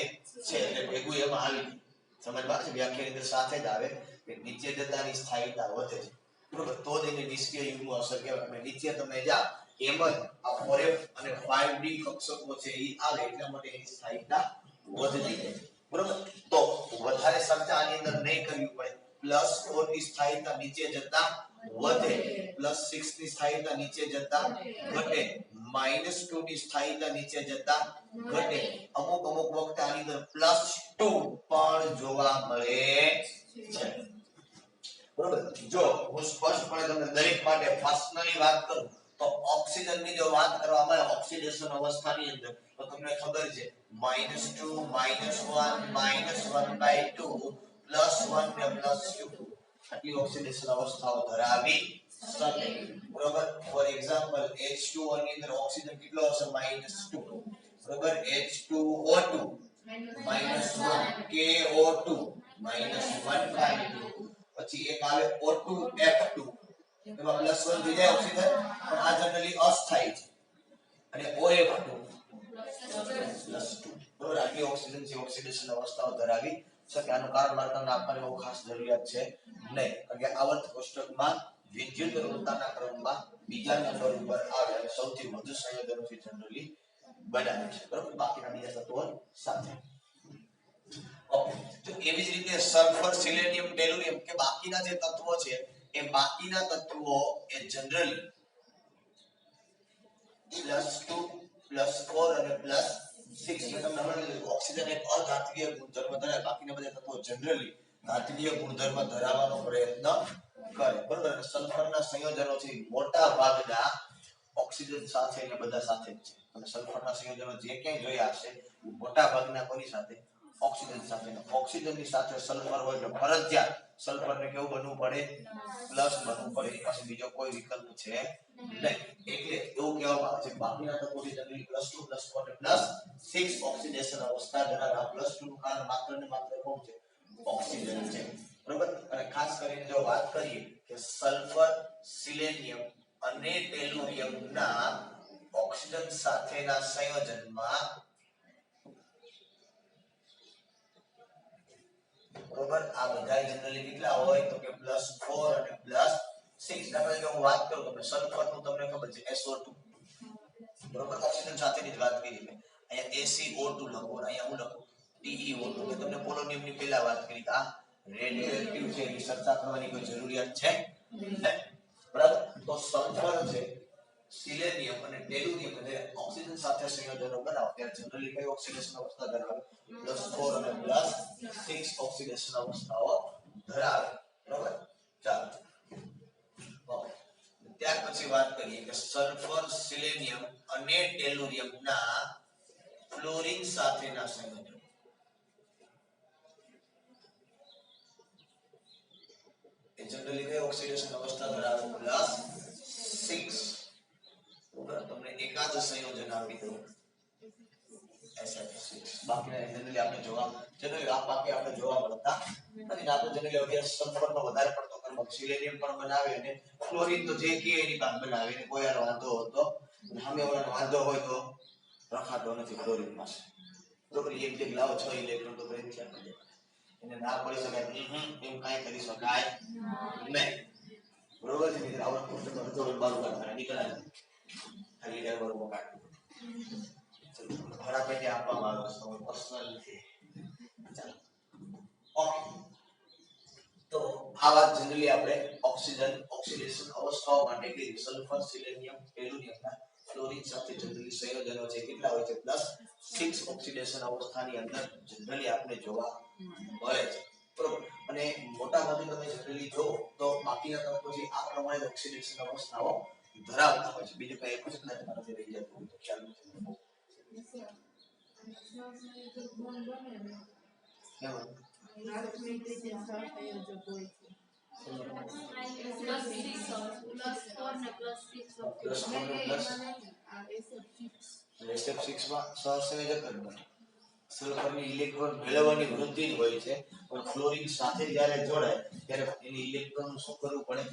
છે એટલે ભેગું એમાં આવી સમજમાં છે વ્યાખ્યાની અંદર સાથે જ આવે કે નીચે જતાની સ્થાયીતા વધે છે બરોબર તો જ એને નિષ્ક્રિય યુગ્મ અસર કહેવાય નીચે તમે જાઓ એમ જ આ 4f અને 5d કક્ષકો છે એ આવે એટલા માટે એની સ્થાયીતા વધતી જાય બરોબર તો વધારે ચર્ચા આની અંદર નહીં કરવી પડે +4 ની સ્થાયીતા નીચે જતા વધે +6 ની સ્થાયીતા નીચે જતા ઘટે -2 ની સ્થાયીતા નીચે જતા ઘટે અમુક વખતે આની અંદર +2 પણ જોવા મળે છે બરોબર જો હું સ્પષ્ટપણે તમને દરેક માટે પર્સનલી વાત કરું તો ઓક્સિજનની જો વાત કરવામાં આવે ઓક્સિડેશન અવસ્થાની અંદર તો તમને ખબર છે -2 -1 -1/2 +1 ને +2 આટલી ઓક્સિડેશન અવસ્થાઓ ધરાવી શકે બરોબર ફોર એક્ઝામ્પલ H2O ની અંદર ઓક્સિજન કેટલો હશે -2 બરોબર H2O2 -1 KO2 -1/2 પછી એક આવે O2F2 એમાં +1 થઈ જાય ઓક્સિજન પણ આ જનરલી અસ્થાયી છે અને OF2 +2 બરોબર આટલી ઓક્સિજન છે ઓક્સિડેશન અવસ્થાઓ ધરાવી શકે આનું કારણ તમને આપવાની બહુ ખાસ જરૂરિયાત છે નહીં કારણ કે આવર્ત કોષ્ટકમાં વિદ્યુત ઋણતાના ક્રમમાં બીજા નંબર ઉપર આવે અને સૌથી વધુ સંયોજનોથી જનરલી બનાવે છે બરોબર બાકીના બીજા તત્વો સાથે ઓકે તો એવી જ રીતે સલ્ફર સિલેનિયમ ટેલુરિયમ કે બાકીના જે તત્વો છે એ બાકીના તત્વો એ જનરલી +2 +4 અને +6 તમને હમણાં ઓક્સિજન એક અધાત્વીય ગુણધર્મ ધરાવે બાકીના બધા તત્વો જનરલી ધાત્વીય ગુણધર્મ ધરાવવાનો પ્રયત્ન કરે બરોબર અને સલ્ફરના સંયોજનો છે મોટા ભાગના ઓક્સિજન સાથે ને બધા સાથે જ છે અને સલ્ફરના સંયોજનો જે ક્યાંય જોયા હશે મોટા ભાગના કોની સાથે ઓક્સિજન સાથે ઓક્સિજનની સાથે સલ્ફર હોય એટલે ફરજિયાત સલ્ફરને કેવું બનવું પડે પ્લસ બનવું પડે એની પાસે બીજો કોઈ વિકલ્પ છે નહીં એટલે એવું કહેવામાં આવે છે બાકીના તત્વોથી જનરલી +2 +4 અને +6 ઓક્સિડેશન અવસ્થા ધરાવે +2 નું કારણ માત્ર ને માત્ર કોણ છે ઓક્સિજન છે બરોબર અને ખાસ કરીને જો વાત કરીએ કે સલ્ફર સિલેનિયમ અને ટેલુરિયમના ઓક્સિજન સાથેના સંયોજનમાં બરોબર આ બધા જનરલી કેટલા હોય તો કે +4 અને +6 દાખલા તરીકે હું વાત કરું તો સલ્ફર નું તમને ખબર છે SO2 બરોબર ઓક્સિજન સાથેની જ વાત કરી મેં અહીંયા ACO2 લખો અહીંયા હું લખું TeO2 મેં તમને પોલોનિયમ ની પહેલા વાત કરી કે આ રેડિયો એક્ટિવ છે એની ચર્ચા કરવાની કોઈ જરૂરિયાત છે નહીં બરાબર તો સલ્ફર છે સિલેનિયમ અને ટેલુરિયમ એટલે ઓક્સિજન સાથે સંયોજનો બનાવો ત્યારે જનરલી કઈ ઓક્સિડેશન અવસ્થા ધરાવે +4 અને +6 ઓક્સિડેશન અવસ્થાઓ ધરાવે બરાબર ચાલો ઓકે ત્યાર પછી વાત કરીએ કે સલ્ફર સિલેનિયમ અને ટેલુરિયમના ફ્લોરિન સાથેના સંયોજનો એ જનરલી કઈ ઓક્સિડેશન અવસ્થા ધરાવે +6 તમને એકાદ સંયોજન આપી દઉં SF6 બાકીના જનરલી આપણે જોવા મળતા નથી આપણે જનરલી અભ્યાસ સલ્ફરનો વધારે પડતો કરવો સિલેનિયમ પણ બનાવે અને ફ્લોરિન તો જે કે એની પાસે બનાવે એને કોઈ વાંધો હોતો સામે વાળાનો વાંધો હોય તો રખાતો નથી ફ્લોરિન પાસે બરોબર એક જે લાવો 6 ઇલેક્ટ્રોન તો બ્રેક છે એને ના પડી શકાય એમ કાઈ કરી શકાય નહીં બરોબર છે મિત્રો આવા ક્વેશ્ચન માં તો બારું કાઢવાના નીકળ્યા ખાલી ટાઈમ પર મોકાટ ચલો ભાડા પેટે આપવામાં આવે છે પર્સનલ છે ચાલો ઓકે તો આ વાત જનરલી આપણે ઓક્સિજન ઓક્સિડેશન અવસ્થાઓ માટે કે સલ્ફર સિલેનિયમ એલ્યુમિનિયમના ફ્લોરિન સાથે જનરલી સંયોજનો છે કેટલા હોય છે +6 ઓક્સિડેશન અવસ્થાની અંદર જનરલી આપણે જોવા મળે છે બરોબર અને મોટા ભાગે તમે જનરલી જો તો બાકીના તત્વો છે આ પ્રમાણે ઓક્સિડેશન અવસ્થાઓ ધરાવતા હોય છે બીજું કઈ એક જ તમારે રહી જતું હોય તો ખ્યાલ નથી સલ્ફરની ઇલેક્ટ્રોન મેળવવાની વૃદ્ધિ હોય છે પણ ફ્લોરિન સાથે જ્યારે જોડાય ત્યારે એની ઇલેક્ટ્રોન શું કરવું પડે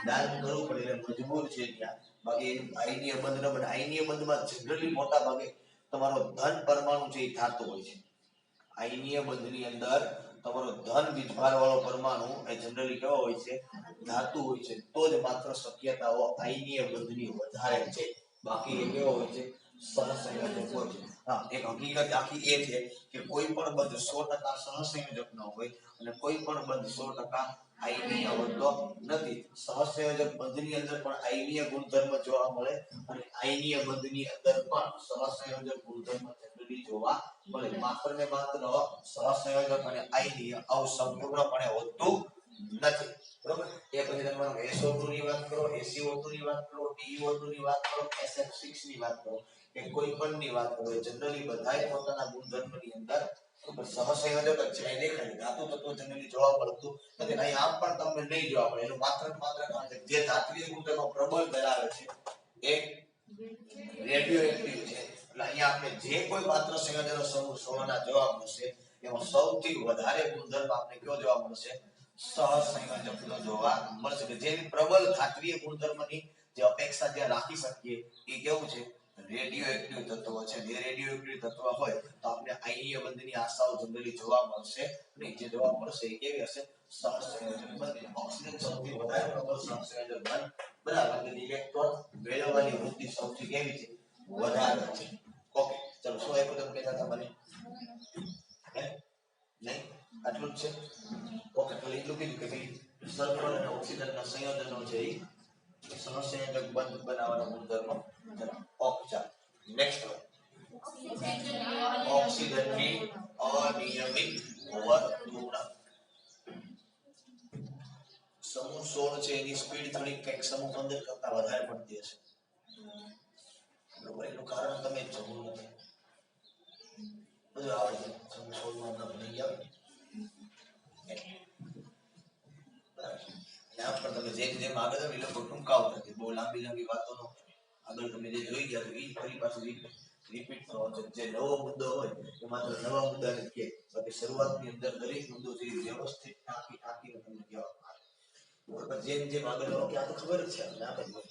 દાન કરવું પડે એટલે મજબૂર છે ત્યાં બાકી આયનીય બંધ ન બને આયનીય બંધમાં જનરલી મોટા ભાગે તમારો ધન પરમાણુ છે એ થતો હોય છે આયનીય બંધની અંદર તમારો ધન વીજભાર વાળો પરમાણુ એ જનરલી કેવો હોય છે ધાતુ હોય છે તો જ માત્ર શક્યતાઓ આયનીય બંધની વધારે છે બાકી એ કેવો હોય છે સહસંયોજક હોય છે હા એક હકીકત આખી એ છે કે કોઈ પણ બંધ 100% સહસંયોજક ન હોય અને કોઈ પણ બંધ 100% આયનીય હોતો નથી સહસંયોજક બંધની અંદર પણ આયનીય ગુણધર્મ જોવા મળે અને આયનીય બંધની અંદર પણ સહસંયોજક ગુણધર્મ જનરલી જોવા મળે માત્ર ને માત્ર સહસંયોજક અને આયનીય આવું સંપૂર્ણપણે હોતું નથી બરોબર એ પછી તમારો SO2 ની વાત કરો SiO2 ની વાત કરો PeO2 ની વાત કરો SF6 ની વાત કરો કે કોઈ પણ ની વાત કરો જનરલી બધાય પોતાના ગુણધર્મની અંદર સહસંયોજક જ છે દેખાય ધાતુ તત્વો જનરલી જોવા મળતું નથી અહીં આમ પણ તમને નહીં જોવા મળે એનું માત્ર કારણ છે જે ધાત્વિય ગુણધર્મ પ્રબળ ધરાવે છે એ રેડિયોએક્ટિવ છે એટલે અહીંયા આપણે જે કોઈ માત્ર સંયોજનો સમૂહ 16 ના જોવા મળશે એમાં સૌથી વધારે ગુણધર્મ આપણે કયો જોવા મળશે સહસંયોજકનો જોવા મળશે કે જેની પ્રબળ ધાત્વિય ગુણધર્મની જે અપેક્ષા જે રાખી શકીએ એ કેવું છે રેડિયોએક્ટિવ તત્વો છે જે રેડિયોએક્ટિવ તત્વ હોય તો આપણે આયનીય બંધની આશાઓ જનરલી જોવા મળશે અને જે જોવા મળશે એ કેવી હશે સહસંયોજક બંધ ઓક્સિજન સૌથી વધારે પ્રબળ સહસંયોજક બંધ બરાબર કે ઇલેક્ટ્રોન મેળવવાની વૃત્તિ સૌથી કેવી છે વધારે છે ઓકે ચલો શું આપ્યું તમે કહેતા હતા મને હે નહીં આટલું જ છે ઓકે તો એટલું કીધું કે ભાઈ સલ્ફર અને ઓક્સિજનના સંયોજનો છે એ સહસંયોજક બંધ બનાવવાનો ગુણધર્મ ઓકે ચાલો નેક્સ્ટ ઓક્સિજનની અનિયમિત વર્તણૂક સમૂહ 16 છે એની સ્પીડ થોડી કંઈક સમૂહ 15 કરતા વધારે પડતી હશે બરોબર એનું કારણ તમે જરૂર નથી બધું આવડે છે સમૂહ 16 માં આપણે ભણી ગયા ત્યાં પણ તમે જેમ આગળ એ લોકો ટૂંકાવતા નથી બહુ લાંબી વાતો ન આગળ તમે જે જોઈ ગયા તો એ ફરી પાછું રિપીટ કરવાનો છે જે નવો મુદ્દો હોય એ માત્ર નવા મુદ્દાને કહે બાકી શરૂઆતની અંદર દરેક મુદ્દો જે વ્યવસ્થિત ટાંકીને તમને કહેવામાં આવે જેમ આગળ લો કે આ તો ખબર જ છે આપણે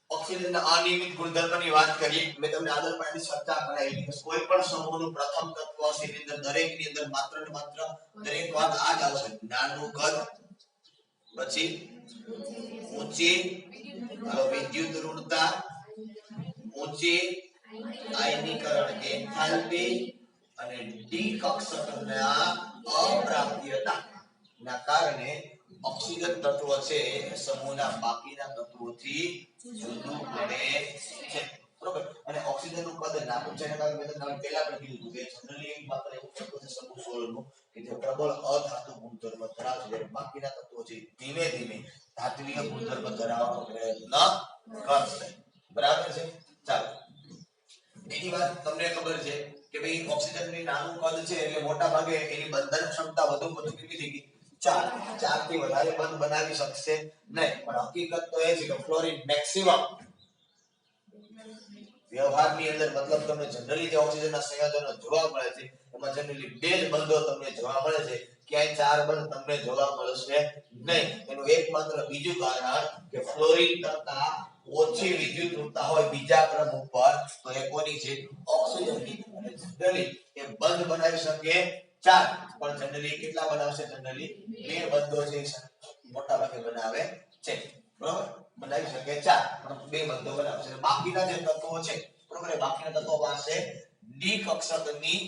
ઓક્સિજનના અનિયમિત ગુણધર્મની વાત કરી મેં તમને આગળ પણ એની ચર્ચા કરાવી કે કોઈ પણ સમૂહનું પ્રથમ તત્વ છે એની અંદર દરેકની અંદર માત્ર ને માત્ર દરેક વાત આ જ આવશે નાનું કદ પછી ઊંચી વિદ્યુત ઋણતા ઊંચી આયનીકરણ એન્થાલ્પી અને ડી કક્ષકના અપ્રાપ્યતા ના કારણે ઓક્સિજન તત્વ છે સમૂહના બાકીના તત્વોથી જુદું પડે છે બરોબર અને ઓક્સિજનનું કદ નાનું છે કારણ કે મેં પહેલા પણ કીધું કે જનરલી માત્ર એવું તત્વ છે સમૂહ 16 નું કે જે પ્રબળ અધાતુ ગુણધર્મ ધરાવે છે બાકીના તત્વો છે ધીમે ધીમે ધાત્વિય ગુણધર્મ ધરાવવાનો પ્રયત્ન કરશે બરાબર છે ચાલો બીજી વાત તમને ખબર છે કે ભાઈ ઓક્સિજનની નાનું કદ છે એટલે મોટા ભાગે એની બંધન ક્ષમતા વધુ કેટલી થઈ ગઈ 4 થી વધારે બંધ બનાવી શકશે નહીં પણ હકીકત તો એ છે કે ફ્લોરિન મેક્સિમમ વ્યવહારની અંદર મતલબ તમને જનરલી જે ઓક્સિજનના સંયોજનો જોવા મળે છે એમાં જનરલી બે જ બંધો તમને જોવા મળે છે ક્યાંય 4 બંધ તમને જોવા મળશે નહીં એનું એકમાત્ર બીજું કારણ કે ફ્લોરિન કરતા ઓછી વિદ્યુત ઋણતા હોય બીજા ક્રમ ઉપર તો એ કોની છે ઓક્સિજનની અને જનરલી એ બંધ બનાવી શકે 4 પણ જનરલી કેટલા બનાવશે જનરલી બે બંધો છે મોટા ભાગે બનાવે છે બરોબર બનાવી શકે 4 પણ બે બંધો બનાવશે બાકીના જે તત્વો છે બરોબર એ બાકીના તત્વો પાસે ડી કક્ષકની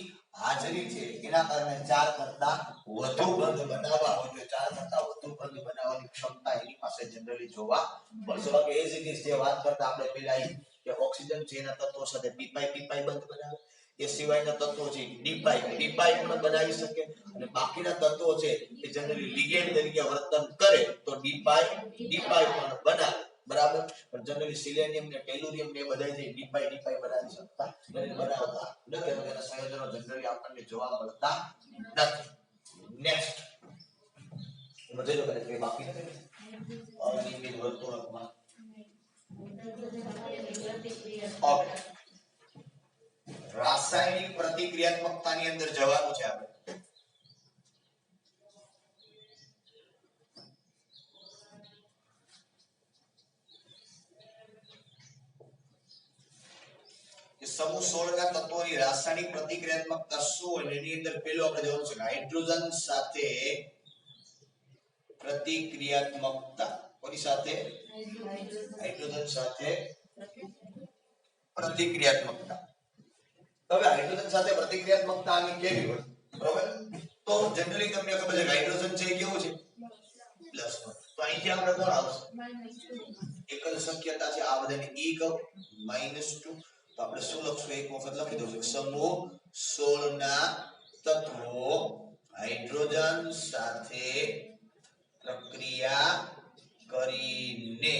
હાજરી છે એના કારણે 4 કરતા વધુ બંધ બનાવવા હોય તો 4 કરતા વધુ બંધ બનાવવાની ક્ષમતા એની પાસે જનરલી જોવા મળશે બાકી એઝ ઇટ ઇઝ જે વાત કરતા આપણે પહેલા કે ઓક્સિજન છે એના તત્વો સાથે પી પાઈ બંધ બનાવે એ સિવાયના તત્વો છે ડી પાઈ પણ બનાવી શકે અને બાકીના તત્વો છે એ જનરલી લિગેન્ડ તરીકે વર્તન કરે તો ડી પાઈ પણ બનાવે બરાબર પણ જનરલી સિલેનિયમ ને ટેલુરિયમ ને બધા જે ડી પાઈ બનાવી શકતા નથી બનાવતા નથી એના સંયોજનો જનરલી આપણને જોવા મળતા નથી નેક્સ્ટ મજે જો કરે કે બાકી નથી અનિયમિત વર્તુળકમાં ઓકે રાસાયણિક પ્રતિક્રિયાત્મકતાની અંદર જવાનું છે આપણે સમૂહ 16 ના તત્વોની રાસાયણિક પ્રતિક્રિયાત્મકતા શું અને એની અંદર પેલું આપણે જોવાનું છે હાઇડ્રોજન સાથે પ્રતિક્રિયાત્મકતા કોની સાથે હાઇડ્રોજન સાથે પ્રતિક્રિયાત્મકતા હવે હાઇડ્રોજન સાથે પ્રતિક્રિયાત્મકતા આની કેવી હોય બરોબર તો જનરલી તમને ખબર છે હાઇડ્રોજન છે કેવું છે પ્લસ તો અહીંથી આપણે કોણ આવશે એક જ શક્યતા છે આ બધાને ઈ કહો -2 તો આપણે શું લખશું એક વખત લખી દઉં સમૂહ 16 ના તત્વો હાઇડ્રોજન સાથે પ્રક્રિયા કરીને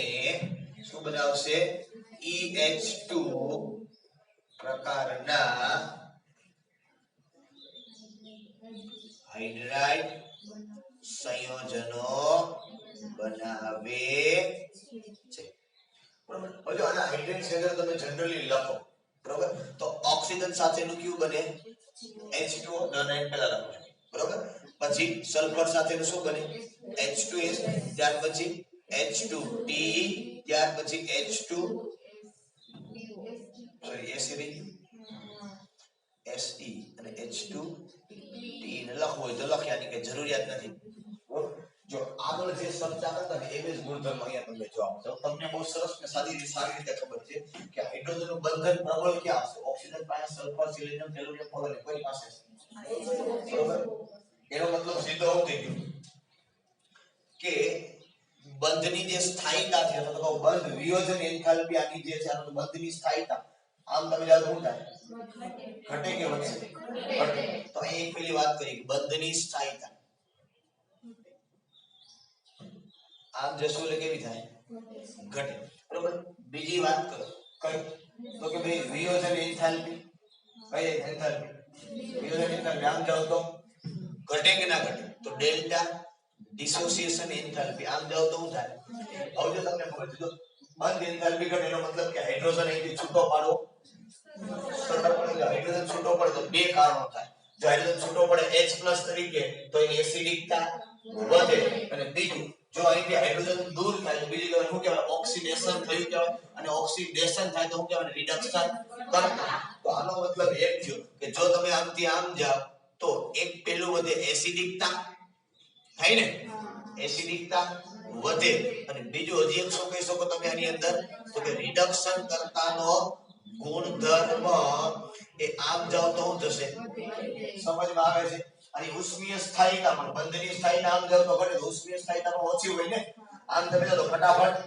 શું બનાવશે EH2 પ્રકારના હાઇડ્રાઇડ સંયોજનો બનાવે છે બરોબર હવે આના હાઇડ્રેટ સંયોજન તમે જનરલી લખો બરોબર તો ઓક્સિજન સાથેનું ક્યુ બને H2O ડોનાઇન પહેલા લખો બરોબર પછી સલ્ફર સાથેનું શું બને H2S ત્યાર પછી H2T ત્યાર પછી H2 સોરી એસિડિક Se અને H2T ને લખવું હોય તો લખ્યાની કે જરૂરિયાત નથી જો આગળ જે ચર્ચા કરતા ને એવી જ ગુણધર્મ અહીંયા તમને જોવા મળશે તમને બહુ સરસ ને સારી રીતે ખબર છે કે હાઇડ્રોજનનું બંધન પ્રબળ ક્યાં હશે ઓક્સિજન પાસે સલ્ફર સિલિન્ડર ટેલુરિયમ પોલોનિયમ કોઈ પાસે બરોબર એનો મતલબ સીધો શું થઈ ગયો કે બંધની જે સ્થાયીતા છે તો બંધ વિયોજન એન્થાલ્પી આની જે છે આનો બંધની સ્થાયીતા આમ તમે જાવ શું થાય ઘટે કે વધશે ઘટે તો અહીં એક પેલી વાત કરી બંધની સ્થાયીતા આમ જશું એટલે કેવી થાય ઘટે બરોબર બીજી વાત કરો કઈ તો કે ભાઈ વિયોજન એન્થાલ્પી કઈ એન્થાલ્પી વિયોજન એન્થાલ્પી આમ જાવ તો ઘટે કે ના ઘટે તો ડેલ્ટા ડિસોસિએશન એન્થાલ્પી આમ જાવ તો શું થાય હવે જો તમને ખબર છે તો બંધ એન્થાલ્પી ઘટે એનો મતલબ કે હાઇડ્રોજન અહીંથી છૂટો પાડવો હાઇડ્રોજન છૂટો પડે તો બે કારણો થાય જો હાઇડ્રોજન છૂટો પડે H+ તરીકે તો એની એસિડિકતા વધે અને બીજું જો અહીંથી હાઇડ્રોજન દૂર થાય તો બીજી વાત શું કહેવાય ઓક્સિડેશન થયું કહેવાય અને ઓક્સિડેશન થાય તો શું કહેવાય રિડક્શન કરતા તો આનો મતલબ એમ થયો કે જો તમે આમથી આમ જાવ તો એક પેલું વધે એસિડિકતા થાય ને એસિડિકતા વધે અને બીજું હજી એક શું કહી શકો તમે આની અંદર તો કે રિડક્શન કરતાનો ગુણધર્મ એ આમ જાવ તો શું થશે સમજમાં આવે છે અને ઉષ્મીય સ્થાયીતા પણ બંધની સ્થાયીતા આમ જાવ તો ઘટે ઉષ્મીય સ્થાયીતા પણ ઓછી હોય ને આમ તમે જાવ તો ફટાફટ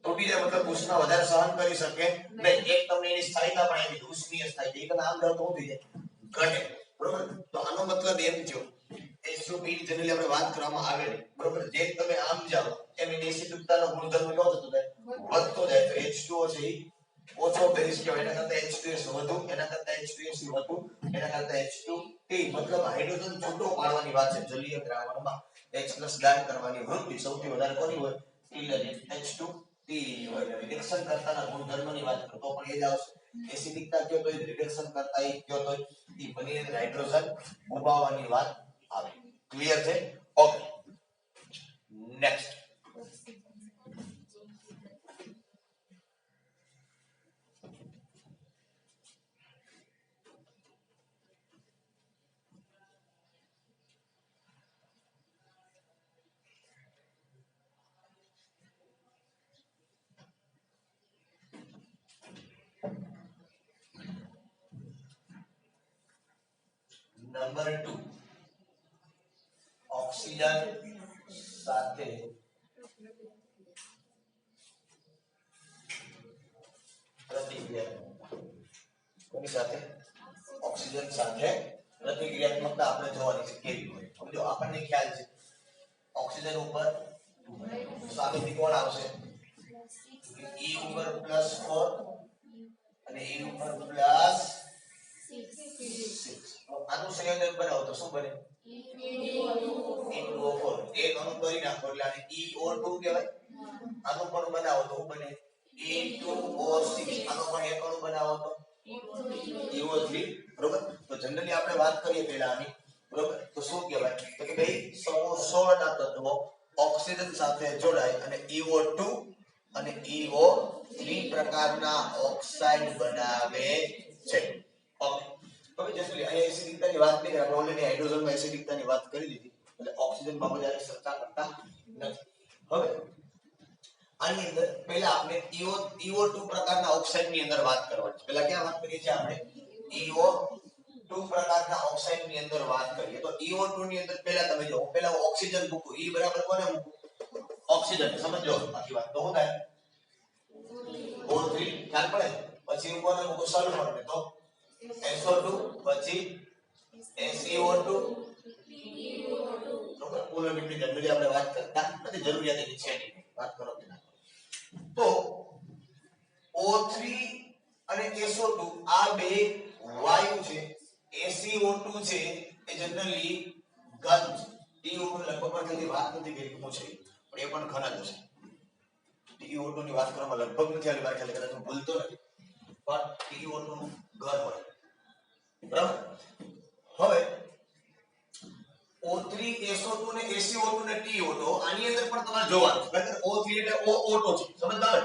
તૂટી જાય મતલબ ઉષ્મા વધારે સહન કરી શકે નહીં એક તમને એની સ્થાયીતા પણ આવી ઉષ્મીય સ્થાયીતા એક આમ જાવ તો શું થઈ જાય ઘટે બરોબર તો આનો મતલબ એમ થયો H2 ની જનરલી આપણે વાત કરવામાં આવે બરોબર જેમ તમે આમ જાવ એમ એની એસિડિકતાનો ગુણધર્મ કેવો થતો જાય વધતો જાય તો H2O છે ઈ ઓછો બેઝ કહેવાય એના કરતા H2S વધુ એના કરતા H2S વધુ એના કરતા H2T મતલબ હાઇડ્રોજન છૂટો પાડવાની વાત છે જલીય દ્રાવણમાં H+ દાન કરવાની વૃત્તિ સૌથી વધારે કોની હોય H2T હોય રિડક્શન કરતાના ગુણધર્મની વાત કરો તો પણ એ જ આવશે એસિડિકતા કયો તો રિડક્શન કરતા એ કયો તો ઈ બની હાઇડ્રોજન ઉભાવવાની વાત આવે ક્લિયર છે ઓકે નેક્સ્ટ નંબર 2 ઓક્સિજન સાથે પ્રતિક્રિયા કોની સાથે ઓક્સિજન સાથે પ્રતિક્રિયાત્મકતા આપણે જોવાની છે કેવી હોય સમજો આપણને ખ્યાલ છે ઓક્સિજન ઉપર સામેથી કોણ આવશે E ઉપર +4 અને E ઉપર +6 આનું સંયોજન બનાવો તો શું બને E2O4 એક અણુ કરી નાખો એટલે આને EO2 કહેવાય આનું પણ બનાવો તો શું બને E2O6 આનો પણ એક અણુ બનાવો તો EO3 બરોબર તો જનરલી આપણે વાત કરીએ પહેલા આની બરોબર તો શું કહેવાય તો કે ભાઈ સમૂહ 16 ના તત્વો ઓક્સિજન સાથે જોડાય અને EO2 અને EO3 પ્રકારના ઓક્સાઇડ બનાવે છે ઓકે હવે જનરલી અહીં એસિડિકતાની વાત કરી આપણે ઓલરેડી હાઇડ્રોજનમાં એસિડિકતાની વાત કરી લીધી એટલે ઓક્સિજન બાબતે આપણે ચર્ચા કરતા નથી હવે આની અંદર પહેલા આપણે EO2 પ્રકારના ઓક્સાઇડની અંદર વાત કરવાની છે પહેલા ક્યાં વાત કરીએ છીએ આપણે EO2 પ્રકારના ઓક્સાઇડની અંદર વાત કરીએ તો EO2 ની અંદર પહેલા તમે જો પહેલા ઓક્સિજન મૂકો E બરાબર કોને મૂકો ઓક્સિજન સમજો બાકી વાત તો શું થાય O3 ખ્યાલ પડે પછી ઉપર મૂકો સલ્ફર ને તો SO2 પછી SiO2 બરોબર પોલરિટી જનરલી આપણે વાત કરતા નથી જરૂરિયાત એની છે નહીં વાત કરો કે ના તો O3 અને SO2 આ બે વાયુ છે SiO2 છે એ જનરલી ઘન છે TO2 લગભગ જલ્દી વાત નથી કરી હું છે પણ એ પણ ઘન જ છે TO2 ની વાત કરવામાં લગભગ નથી આવી વાત કદાચ હું ભૂલતો નથી પણ TO2 નું ઘન હોય બરાબર હવે O3 SO2 ને SiO2 ને TO2 આની અંદર પણ તમારે જોવાનું છે બરાબર O3 એટલે O2 છે સમજતા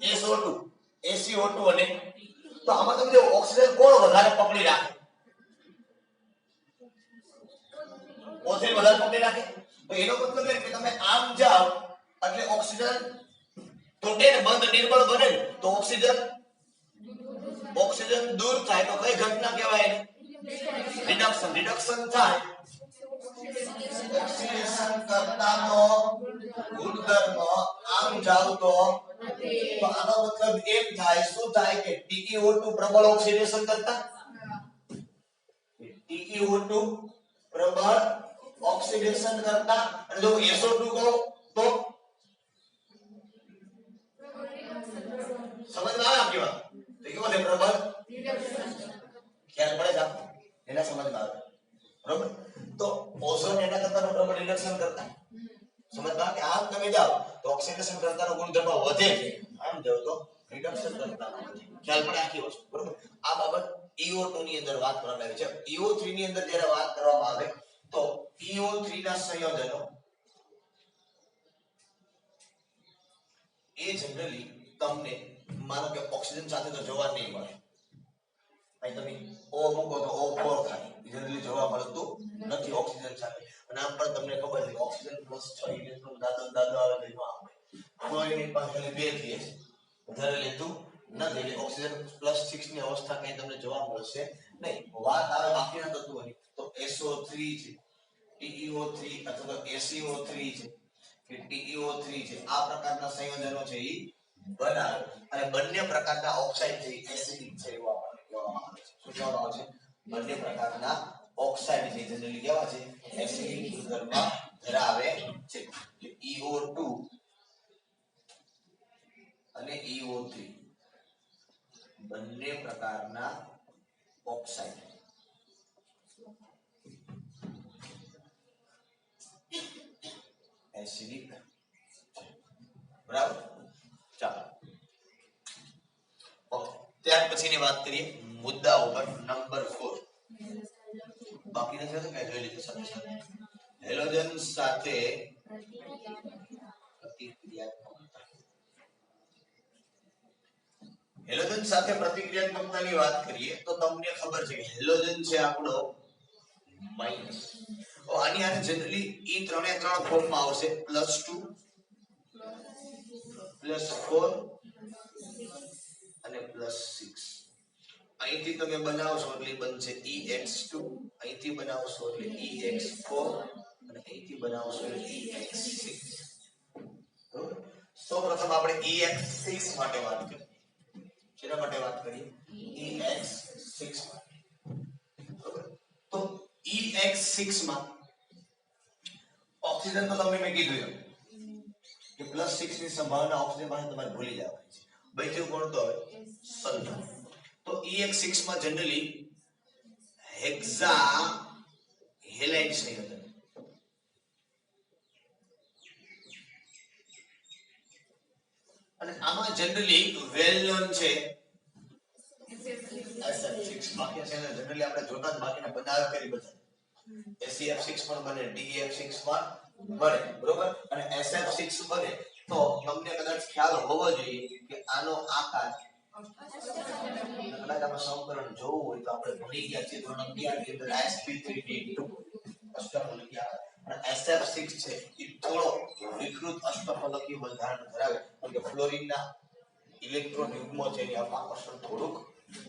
ને SO2 SiO2 અને તો આમાં તમે જો ઓક્સિજન કોણ વધારે પકડી રાખે O3 વધારે પકડી રાખે તો એનો મતલબ એ કે તમે આમ જાઓ એટલે ઓક્સિજન તૂટે ને બંધ નિર્બળ બને તો ઓક્સિજન દૂર થાય તો કઈ ઘટના કહેવાય રિડક્શન થાય ઓક્સિડેશન કરતાનો ગુણધર્મ આમ જાવ તો આનો મતલબ એમ થાય શું થાય કે TiO2 પ્રબળ ઓક્સિડેશન કરતા TiO2 પ્રબળ ઓક્સિડેશન કરતા અને જો SO2 કહો તો સમજમાં આવે આપની વાત તો કેવો છે પ્રબળ ખ્યાલ પડે છે એના સમજમાં આવે બરોબર તો ઓઝોન એના કરતા પ્રબળ રિડક્શન કરતા સમજમાં કે આમ તમે જાઓ તો ઓક્સિડેશન કરતાનો ગુણધર્મ વધે છે આમ જાઓ તો રિડક્શન કરતા ખ્યાલ પડે આખી વસ્તુ બરોબર આ બાબત EO2 ની અંદર વાત કરવામાં આવી છે EO3 ની અંદર જ્યારે વાત કરવામાં આવે તો EO3 ના સંયોજનો એ જનરલી તમને માનો કે ઓક્સિજન સાથે તો જોવા નહીં મળે અહીં તમે O મૂકો તો O4 થાય જનરલી જોવા મળતું નથી ઓક્સિજન સાથે અને આમ પણ તમને ખબર છે ઓક્સિજન +6 ઇલેક્ટ્રોન દાદો આવે તો એમાં આવે ફ્લોરિન પાસે ખાલી 2 થઈ છે વધારે લેતું નથી એટલે ઓક્સિજન +6 ની અવસ્થા કઈ તમને જોવા મળશે નહીં વાત આવે બાકીના તત્વોની તો SO3 છે TiO3 અથવા તો SiO3 છે કે TiO3 છે આ પ્રકારના સંયોજનો છે એ બનાવે અને બંને પ્રકારના ઓક્સાઇડ છે એસિડિક છે એવા આપણને કહેવામાં આવે છે શું કહેવામાં આવે છે બંને પ્રકારના ઓક્સાઇડ છે જનરલી કેવા છે એસિડિક ગુણધર્મ ધરાવે છે EO2 અને EO3 બંને પ્રકારના ઓક્સાઇડ એસિડિક બરાબર ચાલો ઓકે ત્યાર પછીની વાત કરીએ મુદ્દા ઉપર નંબર 4 બાકી નથી તો કે જોઈ લીધું સાથે હેલોજન સાથે પ્રતિક્રિયાત્મકતા હેલોજન સાથે પ્રતિક્રિયાત્મકતાની વાત કરીએ તો તમને ખબર છે કે હેલોજન છે આપણો માઈનસ આની આને જનરલી E ત્રણે ત્રણ ફોર્મમાં આવશે +2 +4 અને +6 અહીંથી તમે બનાવશો એટલે બનશે EX2, અહીંથી બનાવશો એટલે EX4 અને અહીંથી બનાવશો એટલે EX6. બરોબર. સૌપ્રથમ આપણે EX6 માટે વાત કરીએ. શેના માટે વાત કરીએ? EX6 માટે. બરોબર. તો EX6 માં ઓક્સિજન તો તમને મેં કીધું એમ કે +6 ની સંભાવના ઓક્સિજન પાસે તમારે ભૂલી જવાની છે. બચ્યું કોણ તો હવે સલ્ફર. તો EX6 માં જનરલી હેક્ઝા હેલાઇડ સંયોજન અને આમાં જનરલી વેલ નોન છે SF6. બાકી છે જનરલી આપણે જોતા જ બાકીના બનાવ કરી બધા SEF6 પણ બને, DEF6 પણ બને, બરોબર. અને SF6 બને તો તમને કદાચ ખ્યાલ હોવો જોઈએ કે આનો આકાર કદાચ આપણે સમીકરણ જોવું હોય તો આપણે ભણી ગયા છીએ ધોરણ 11 ની અંદર sp3d2 અષ્ટફલકીય અને SF6 છે એ થોડો વિકૃત અષ્ટફલકીય બંધારણ ધરાવે કારણ કે ફ્લોરિનના ઇલેક્ટ્રોન યુગ્મો છે એની આકર્ષણ થોડુંક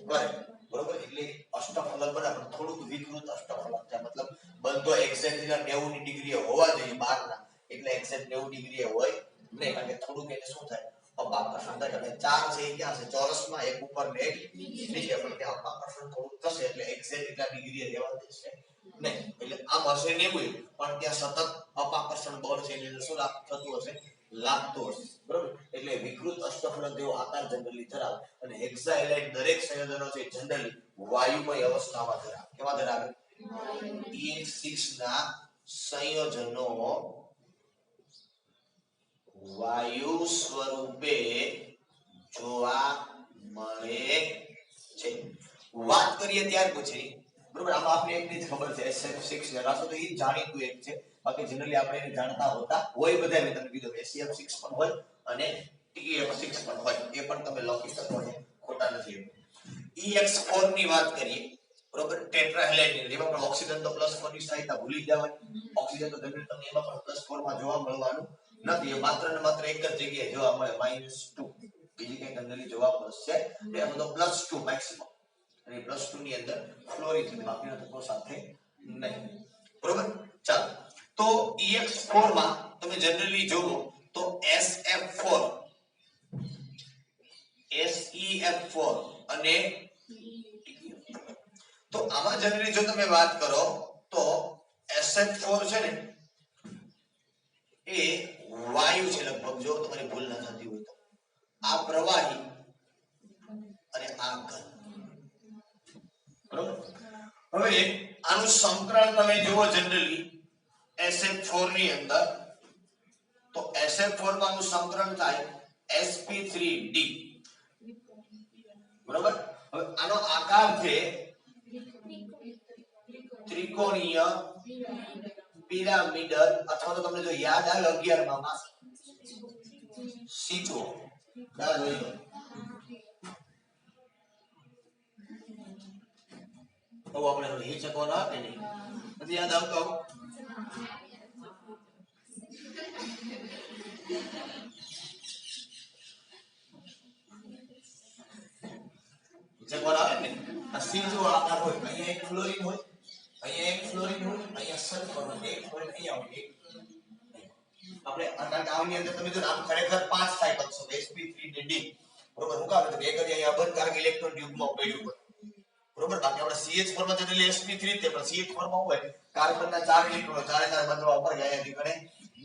કરે, બરોબર. એટલે અષ્ટફલક બરાબર થોડુંક વિકૃત અષ્ટફલક છે. મતલબ બંધો એક્ઝેક્ટલી 90 ની ડિગ્રીએ હોવા જોઈએ બહારના, એટલે એક્ઝેક્ટ 90 ડિગ્રીએ હોય નહીં કારણ કે થોડુંક એને શું થાય અપાકર્ષણ થાય. એટલે ચાર છે એ ક્યાં છે ચોરસમાં, એક ઉપર ને એક નીચે, પણ ત્યાં અપાકર્ષણ થોડુંક થશે એટલે એક્ઝેક્ટ એટલા ડિગ્રીએ રહેવા દેશે નહીં. એટલે આમ હશે 90 પણ ત્યાં સતત અપાકર્ષણ બળ છે એટલે શું થતું હશે લાગતું હશે, બરોબર. એટલે વિકૃત અષ્ટફલક જેવો આકાર જનરલી ધરાવે અને હેક્સાહેલાઇડ દરેક સંયોજનો છે જનરલી વાયુમય અવસ્થામાં ધરાવે. કેવા ધરાવે? EX6 ના સંયોજનો વાયુ સ્વરૂપે જોવા મળે છે. વાત કરીએ ત્યાર પછી, બરોબર. આમાં આપણે એકની જ ખબર છે SF6 ને રાસો તો એ જાણીતું એક છે. બાકી જનરલી આપણે એને જાણતા હોતા હોય બધા. મેં તમને કીધું SEF6 પણ હોય અને TF6 પણ હોય, એ પણ તમે લખી શકો છો, ખોટા નથી. EX4 ની વાત કરીએ, બરોબર. ટેટ્રાહેલાઇડ ની એમાં પણ ઓક્સિજન તો +4 ની સહાયતા ભૂલી જવાય. ઓક્સિજન તો જનરલી તમને એમાં પણ +4 માં જોવા મળવાનું નથી. એ માત્ર ને માત્ર એક જ જગ્યાએ જોવા મળે -2. બીજી કઈ જનરલી જોવા મળશે એ બધો +2 મેક્સિમમ. અને +2 ની અંદર ફ્લોરિન છે બાકીના તત્વો સાથે નહીં, બરોબર. ચાલો તો EX4 માં તમે જનરલી જોવો તો SF4 SEF4 અને તો આમાં જનરલી જો તમે વાત કરો તો SF4 છે ને એ વાયુ છે લગભગ, જો તમારી ભૂલ ન થતી હોય તો આ પ્રવાહી અને આ ઘન, બરોબર. હવે આનું સંકરણ તમે જુઓ જનરલી SF4 ની અંદર તો SF4 માં નું સંકરણ થાય sp3d, બરોબર. હવે આનો આકાર છે ત્રિકોણીય પિરામિડલ, અથવા તો તમને જો યાદ આવે 11 માં સીચો યાદ હોય તો આપણે એ ચકોનો આપે નહીં નથી યાદ આવતો. ચકોનો આવે ને આ સીચો આકાર હોય. અહીંયા એક ફ્લોરિન હોય, અહીંયા એક ફ્લોરિન હોય, અહીંયા સલ્ફર હોય, એક ફ્લોરિન અહીંયા હોય. આપણે આની અંદર તમે જો આમ ખરેખર 5 થાય બનશો sp3d, બરોબર. હું કામ તો એક જ અહીંયા અબંધકારક ઇલેક્ટ્રોન ટ્યુબમાં પડ્યું હોય, બરોબર. બાકી આપણે CH4 માં જનરલી sp3 તે પણ CH4 માં હોય કાર્બનના 4 ઇલેક્ટ્રોન, ચારે ચાર બંધવા ઉપર ગયા છે ગણે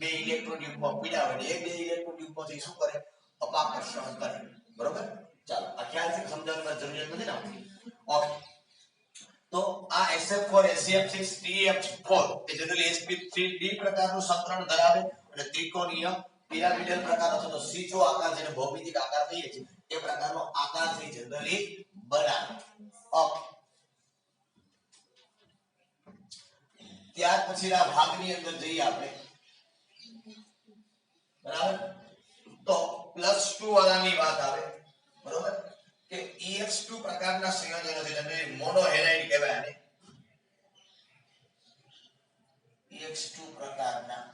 2 ઇલેક્ટ્રોન ટ્યુબમાં પડ્યા હોય એ 2 ઇલેક્ટ્રોન ટ્યુબમાંથી શું કરે અપાકર્ષણ કરે, બરોબર. ચાલો આ ખ્યાલ છે સમજાવવાની જરૂરિયાત નથી ને. ઓકે તો આ SF4 SEF6 TF4 એ જનરલી sp3d પ્રકારનું સંકરણ ધરાવે અને ત્રિકોણીય પિરામિડલ પ્રકાર અથવા તો સીચો આકાર જેને ભૌમિતિક આકાર કહીએ છીએ એ પ્રકારનો આકાર છે જનરલી બનાવે. ઓકે ત્યાર પછીના ભાગની અંદર જઈએ આપણે, બરાબર. તો +2 વાળાની વાત આવે, બરોબર. કે EX2 પ્રકારના સંયોજનો છે જનરલી મોનોહેલાઇડ કહેવાય આને. EX2 પ્રકારના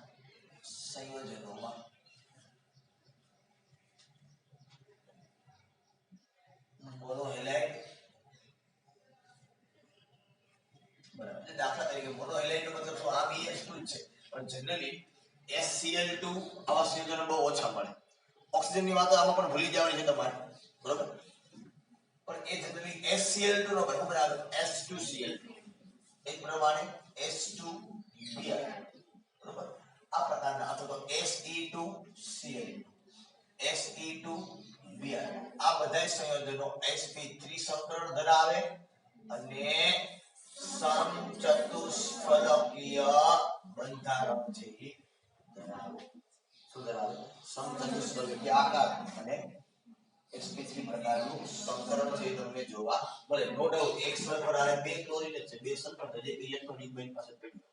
સંયોજનોમાં મોનોહેલાઇડ બરાબર દાખલા તરીકે મોનો હેલાઇડ નો મતલબ શું આ BH2 છે પણ જનરલી SCl2 આવા સંયોજનો બહુ ઓછા મળે ઓક્સિજન ની વાત આમાં પણ ભૂલી જવાની છે તમારે બરોબર પણ એ જનરલી SCl2 નો બરાબર આવે S2Cl2 એક પ્રમાણે S2Br બરોબર આ પ્રકારના અથવા તો Se2Cl Se2Br આ બધા સંયોજનો sp3 સંકરણ ધરાવે અને સમચતુષ્ફલકીય બંધારણ છે ધરાવે શું ધરાવે સમચતુષ્ફલકીય આકાર અને sp3 પ્રકારનું સંકરણ છે તમને જોવા મળે નો ડાઉટ એક સલ્ફર અને બે ક્લોરીન છે બે સલ્ફર છે ઇલેક્ટ્રોનિક બેન્ડ પાસે પડ્યું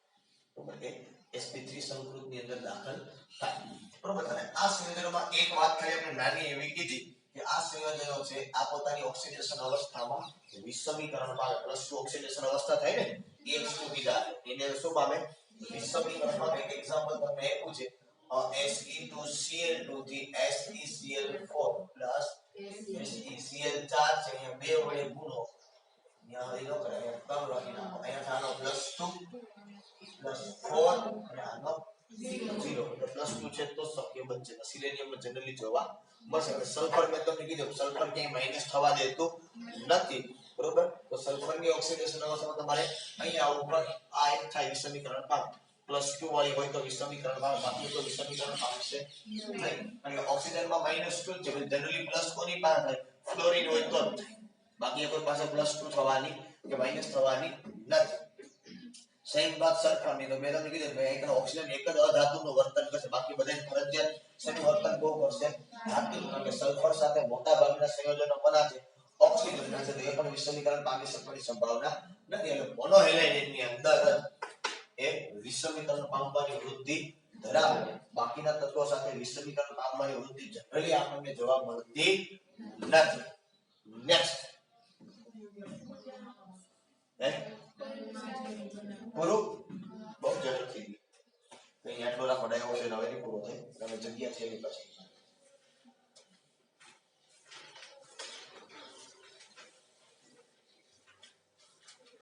બરોબર કે sp3 સંકૃતની અંદર દાખલ થાય બરોબર અને આ સંયોજનોમાં એક વાત ખાલી આપણે નાની એવી કીધી કે આ સંયોજનો છે આ પોતાની ઓક્સિડેશન અવસ્થામાં વિષમીકરણ પામે +2 ઓક્સિડેશન અવસ્થા થાય ને EX2 બીજા એને શું પામે વિષમીકરણ પામે એક એક્ઝામ્પલ તમને આપ્યું છે Se2Cl2 થી SeCl4 SeCl4 છે અહીંયા બે વડે ગુણો અહીંયા એનો કરે અહીંયા 3 લખી નાખો અહીંયા થાનો +2 +4 અને આનો 0 એટલે +2 છે તો શક્ય બનશે સિલેનિયમ જનરલી જોવા મળશે સલ્ફર મેં તમને કીધું સલ્ફર ક્યાંય માઈનસ થવા દેતું નથી બરોબર તો સલ્ફરની ઓક્સિડેશન અવસ્થામાં તમારે અહીંયા ઉપર આ એક થાય સમીકરણ પામે +2 વાળી હોય તો વિષમીકરણ પામે બાકી તો વિષમીકરણ પામશે નહીં અને ઓક્સિજનમાં -2 છે જનરલી પ્લસ કોની પાસે થાય ફ્લોરિન હોય તો બાકી કોઈ પાસે +2 થવાની કે માઈનસ થવાની નથી સેમ વાત સલ્ફરની તો મેં તમને કીધું કે એક ઓક્સિજન એક જ અધાતુનું વર્તન કરશે બાકી બધા ફરજિયાત શેનું વર્તન બહુ કરશે ધાતુનું કારણ કે સલ્ફર સાથે મોટા ભાગના સંયોજનો બના છે ઓક્સિજન ના છે એ પણ વિષમીકરણ પામી શકવાની સંભાવના નથી એટલે મોનોહેલાઇડની અંદર એ વિષમીકરણ પામવાની વૃદ્ધિ ધરાવે બાકીના તત્વો સાથે વિષમીકરણ પામવાની વૃદ્ધિ જનરલી આપણને જોવા મળતી નથી નેક્સ્ટ પૂરું બહુ ઝડપથી કઈ આટલો રાખો ડાયો છે હવે પૂરો થાય તમે જગ્યા છે એની પછી